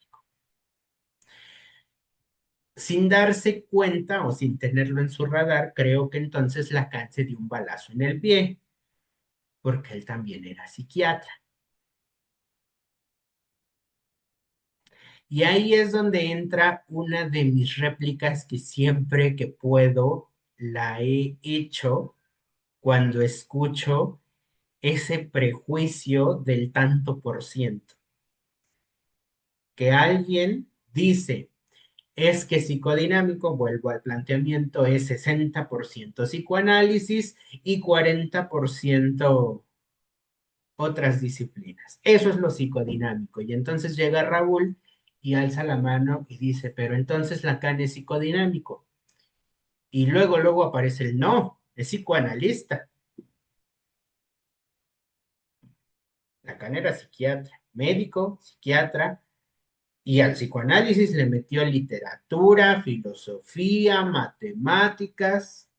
Sin darse cuenta o sin tenerlo en su radar, creo que entonces Lacan se dio un balazo en el pie, porque él también era psiquiatra. Y ahí es donde entra una de mis réplicas que siempre que puedo la he hecho cuando escucho ese prejuicio del tanto por ciento. Que alguien dice, es que psicodinámico, vuelvo al planteamiento, es 60% psicoanálisis y 40% otras disciplinas. Eso es lo psicodinámico. Y entonces llega Raúl y alza la mano y dice, pero entonces Lacan es psicodinámico. Y luego aparece el no, es psicoanalista. Lacan era psiquiatra, médico, psiquiatra, y al psicoanálisis le metió literatura, filosofía, matemáticas.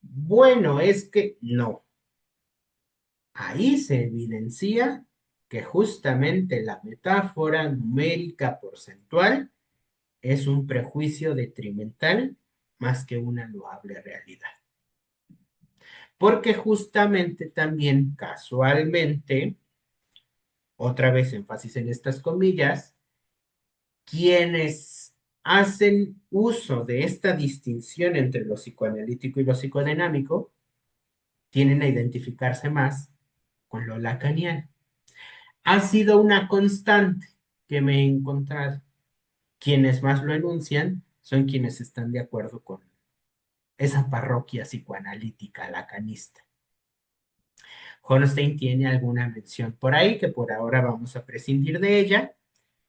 Bueno, es que no. Ahí se evidencia que justamente la metáfora numérica porcentual es un prejuicio detrimental más que una loable realidad. Porque justamente también casualmente, otra vez énfasis en estas comillas, quienes hacen uso de esta distinción entre lo psicoanalítico y lo psicodinámico tienden a identificarse más con lo lacaniano. Ha sido una constante que me he encontrado. Quienes más lo enuncian son quienes están de acuerdo con esa parroquia psicoanalítica lacanista. Hornstein tiene alguna mención por ahí que por ahora vamos a prescindir de ella,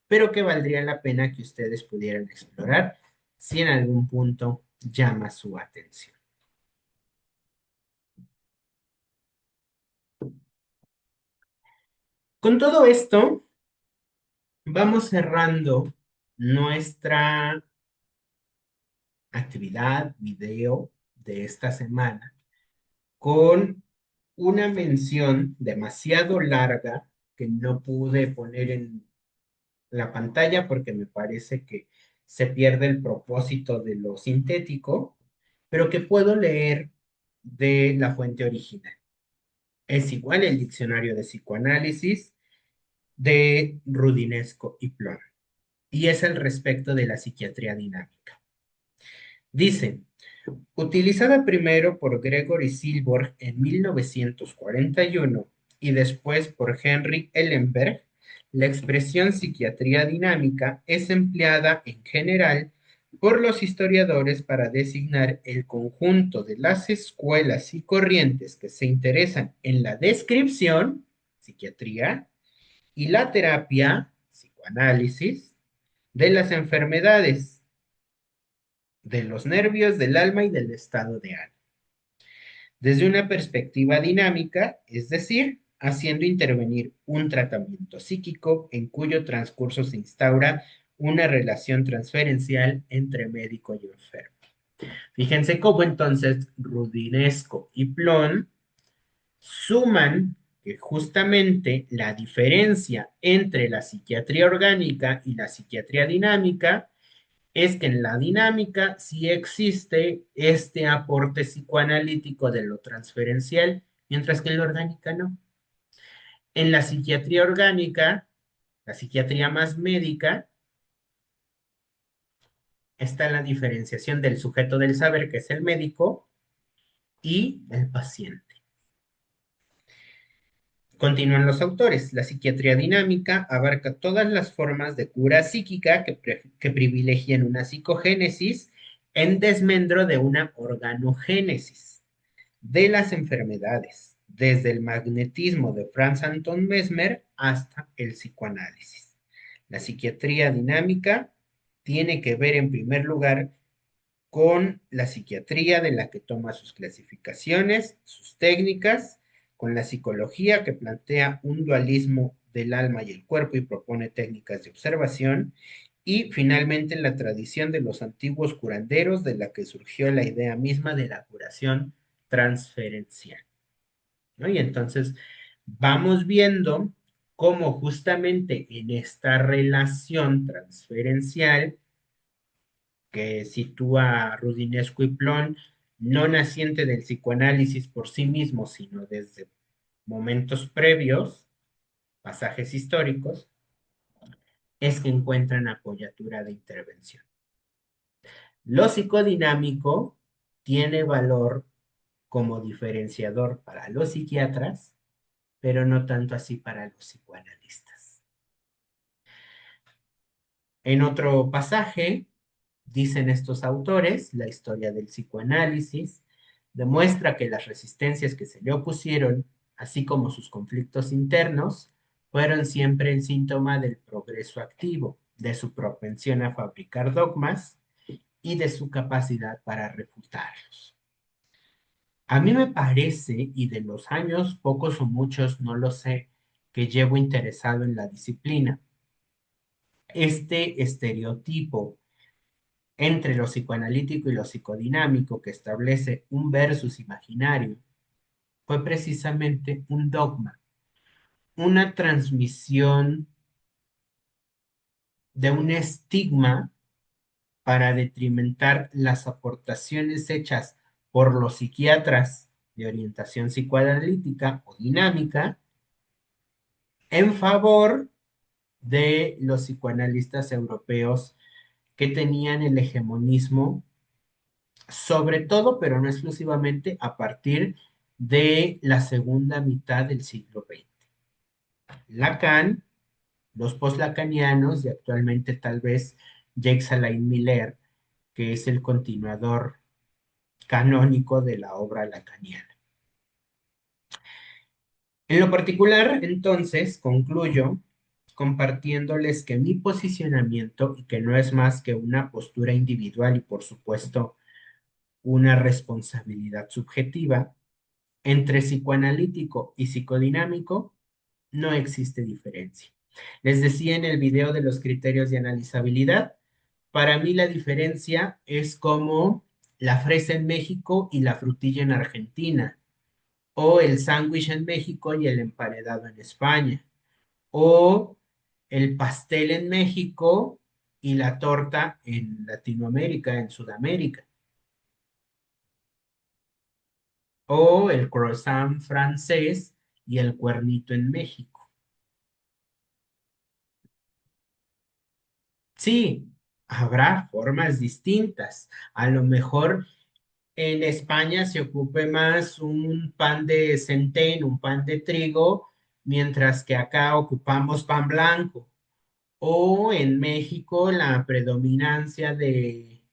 pero que valdría la pena que ustedes pudieran explorar si en algún punto llama su atención. Con todo esto, vamos cerrando nuestra actividad video de esta semana con una mención demasiado larga que no pude poner en la pantalla porque me parece que se pierde el propósito de lo sintético, pero que puedo leer de la fuente original. Es igual el diccionario de psicoanálisis de Rudinesco y Plon, y es al respecto de la psiquiatría dinámica. Dice, utilizada primero por Gregory Silborg en 1941 y después por Henry Ellenberg, la expresión psiquiatría dinámica es empleada en general por los historiadores para designar el conjunto de las escuelas y corrientes que se interesan en la descripción, psiquiatría, y la terapia, psicoanálisis, de las enfermedades de los nervios, del alma y del estado de ánimo desde una perspectiva dinámica, es decir, haciendo intervenir un tratamiento psíquico en cuyo transcurso se instaura una relación transferencial entre médico y enfermo. Fíjense cómo entonces Rudinesco y Plon suman que justamente la diferencia entre la psiquiatría orgánica y la psiquiatría dinámica es que en la dinámica sí existe este aporte psicoanalítico de lo transferencial, mientras que en la orgánica no. En la psiquiatría orgánica, la psiquiatría más médica, está la diferenciación del sujeto del saber, que es el médico, y el paciente. Continúan los autores. La psiquiatría dinámica abarca todas las formas de cura psíquica que privilegian una psicogénesis en desmedro de una organogénesis de las enfermedades, desde el magnetismo de Franz Anton Mesmer hasta el psicoanálisis. La psiquiatría dinámica tiene que ver en primer lugar con la psiquiatría de la que toma sus clasificaciones, sus técnicas, con la psicología que plantea un dualismo del alma y el cuerpo y propone técnicas de observación, y finalmente la tradición de los antiguos curanderos de la que surgió la idea misma de la curación transferencial, ¿no? Y entonces vamos viendo cómo justamente en esta relación transferencial que sitúa a Rudinesco y Plon, no naciente del psicoanálisis por sí mismo, sino desde momentos previos, pasajes históricos, es que encuentran apoyatura de intervención. Lo psicodinámico tiene valor como diferenciador para los psiquiatras, pero no tanto así para los psicoanalistas. En otro pasaje, dicen estos autores, la historia del psicoanálisis demuestra que las resistencias que se le opusieron, así como sus conflictos internos, fueron siempre el síntoma del progreso activo, de su propensión a fabricar dogmas y de su capacidad para refutarlos. A mí me parece, y de los años, pocos o muchos, no lo sé, que llevo interesado en la disciplina, este estereotipo entre lo psicoanalítico y lo psicodinámico que establece un versus imaginario fue precisamente un dogma, una transmisión de un estigma para detrimentar las aportaciones hechas por los psiquiatras de orientación psicoanalítica o dinámica en favor de los psicoanalistas europeos que tenían el hegemonismo sobre todo, pero no exclusivamente, a partir de la segunda mitad del siglo XX. Lacan, los post-lacanianos y actualmente tal vez Jacques Alain Miller, que es el continuador canónico de la obra lacaniana. En lo particular, entonces, concluyo compartiéndoles que mi posicionamiento, y que no es más que una postura individual y por supuesto una responsabilidad subjetiva, entre psicoanalítico y psicodinámico no existe diferencia. Les decía en el video de los criterios de analizabilidad, para mí la diferencia es como la fresa en México y la frutilla en Argentina, o el sándwich en México y el emparedado en España, o el pastel en México y la torta en Latinoamérica, en Sudamérica, o el croissant francés y el cuernito en México. Sí, habrá formas distintas. A lo mejor en España se ocupe más un pan de centeno, un pan de trigo, mientras que acá ocupamos pan blanco. O en México la predominancia de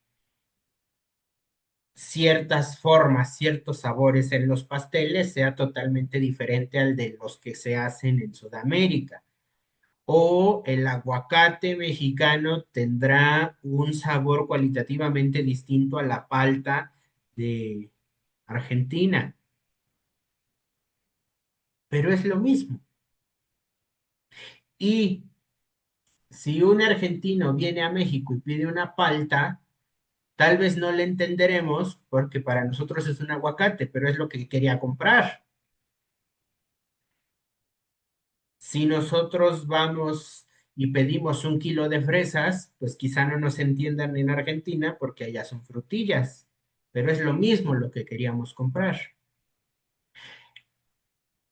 ciertas formas, ciertos sabores en los pasteles sea totalmente diferente al de los que se hacen en Sudamérica. O el aguacate mexicano tendrá un sabor cualitativamente distinto a la palta de Argentina, pero es lo mismo. Y si un argentino viene a México y pide una palta, tal vez no le entenderemos porque para nosotros es un aguacate, pero es lo que quería comprar. Si nosotros vamos y pedimos un kilo de fresas, pues quizá no nos entiendan en Argentina porque allá son frutillas, pero es lo mismo lo que queríamos comprar.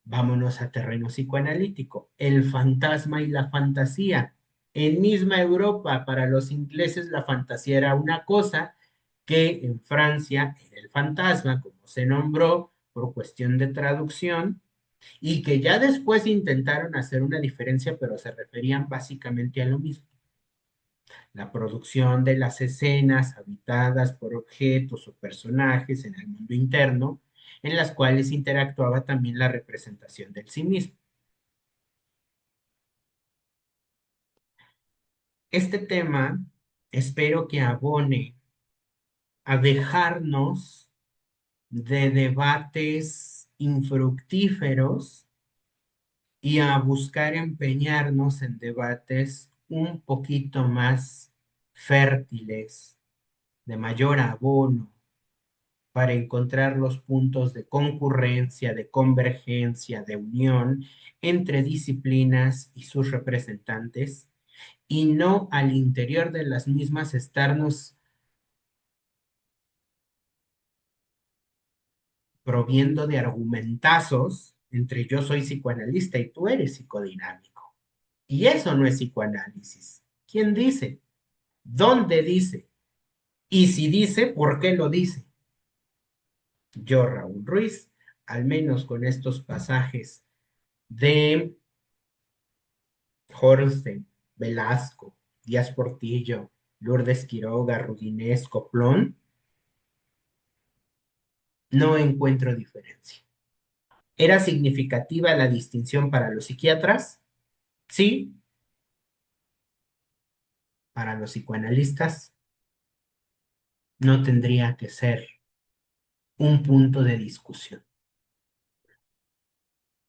Vámonos a terreno psicoanalítico. El fantasma y la fantasía. En misma Europa, para los ingleses, la fantasía era una cosa que en Francia era el fantasma, como se nombró por cuestión de traducción, y que ya después intentaron hacer una diferencia, pero se referían básicamente a lo mismo. La producción de las escenas habitadas por objetos o personajes en el mundo interno, en las cuales interactuaba también la representación del sí mismo. Este tema espero que abone a dejarnos de debates infructíferos y a buscar empeñarnos en debates un poquito más fértiles, de mayor abono, para encontrar los puntos de concurrencia, de convergencia, de unión entre disciplinas y sus representantes, y no al interior de las mismas estarnos proviendo de argumentazos entre yo soy psicoanalista y tú eres psicodinámico. Y eso no es psicoanálisis. ¿Quién dice? ¿Dónde dice? Y si dice, ¿por qué lo dice? Yo, Raúl Ruiz, al menos con estos pasajes de Horsten, Velasco, Díaz Portillo, Lourdes Quiroga, Rudinés, Coplón, no encuentro diferencia. ¿Era significativa la distinción para los psiquiatras? Sí. Para los psicoanalistas, no tendría que ser un punto de discusión.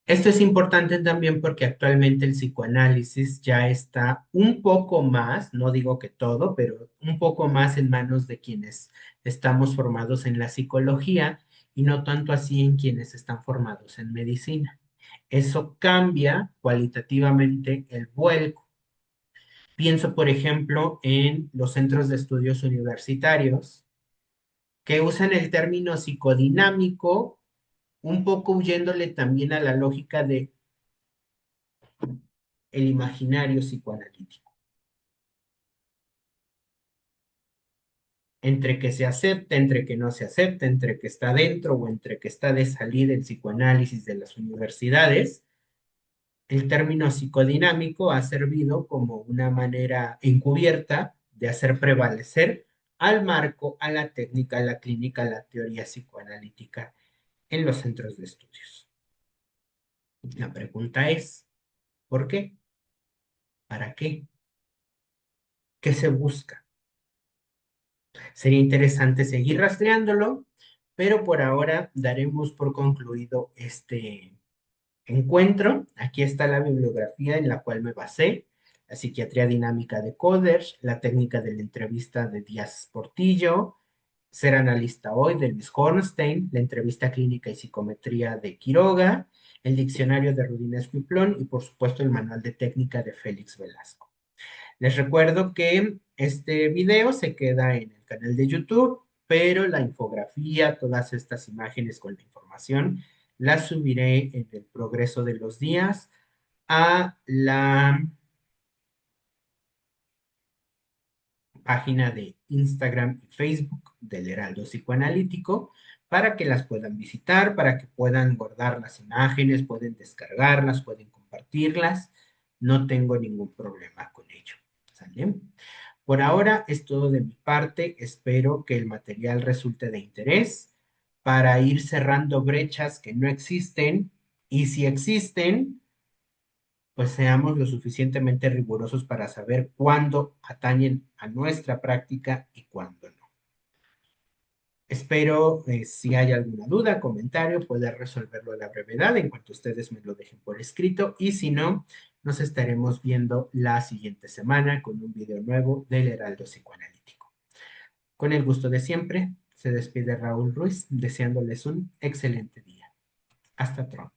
Esto es importante también porque actualmente el psicoanálisis ya está un poco más, no digo que todo, pero un poco más en manos de quienes estamos formados en la psicología y no tanto así en quienes están formados en medicina. Eso cambia cualitativamente el vuelco. Pienso, por ejemplo, en los centros de estudios universitarios que usan el término psicodinámico, un poco huyéndole también a la lógica de el imaginario psicoanalítico. Entre que se acepta, entre que no se acepta, entre que está dentro o entre que está de salida el psicoanálisis de las universidades, el término psicodinámico ha servido como una manera encubierta de hacer prevalecer al marco, a la técnica, a la clínica, a la teoría psicoanalítica en los centros de estudios. La pregunta es, ¿por qué? ¿Para qué? ¿Qué se busca? Sería interesante seguir rastreándolo, pero por ahora daremos por concluido este encuentro. Aquí está la bibliografía en la cual me basé: la psiquiatría dinámica de Coders, la técnica de la entrevista de Díaz Portillo, Ser analista hoy de Luis Hornstein, la entrevista clínica y psicometría de Quiroga el diccionario de Rudines Fiplón y por supuesto el manual de técnica de Félix Velasco. Les recuerdo que este video se queda en el canal de YouTube, pero la infografía, todas estas imágenes con la información, las subiré en el progreso de los días a la página de Instagram y Facebook del Heraldo Psicoanalítico para que las puedan visitar, para que puedan guardar las imágenes, pueden descargarlas, pueden compartirlas. No tengo ningún problema con ello. ¿Sale? Por ahora es todo de mi parte. Espero que el material resulte de interés para ir cerrando brechas que no existen y si existen, pues seamos lo suficientemente rigurosos para saber cuándo atañen a nuestra práctica y cuándo no. Espero, si hay alguna duda, comentario, poder resolverlo a la brevedad en cuanto ustedes me lo dejen por escrito y si no, nos estaremos viendo la siguiente semana con un video nuevo del Heraldo Psicoanalítico. Con el gusto de siempre, se despide Raúl Ruiz, deseándoles un excelente día. Hasta pronto.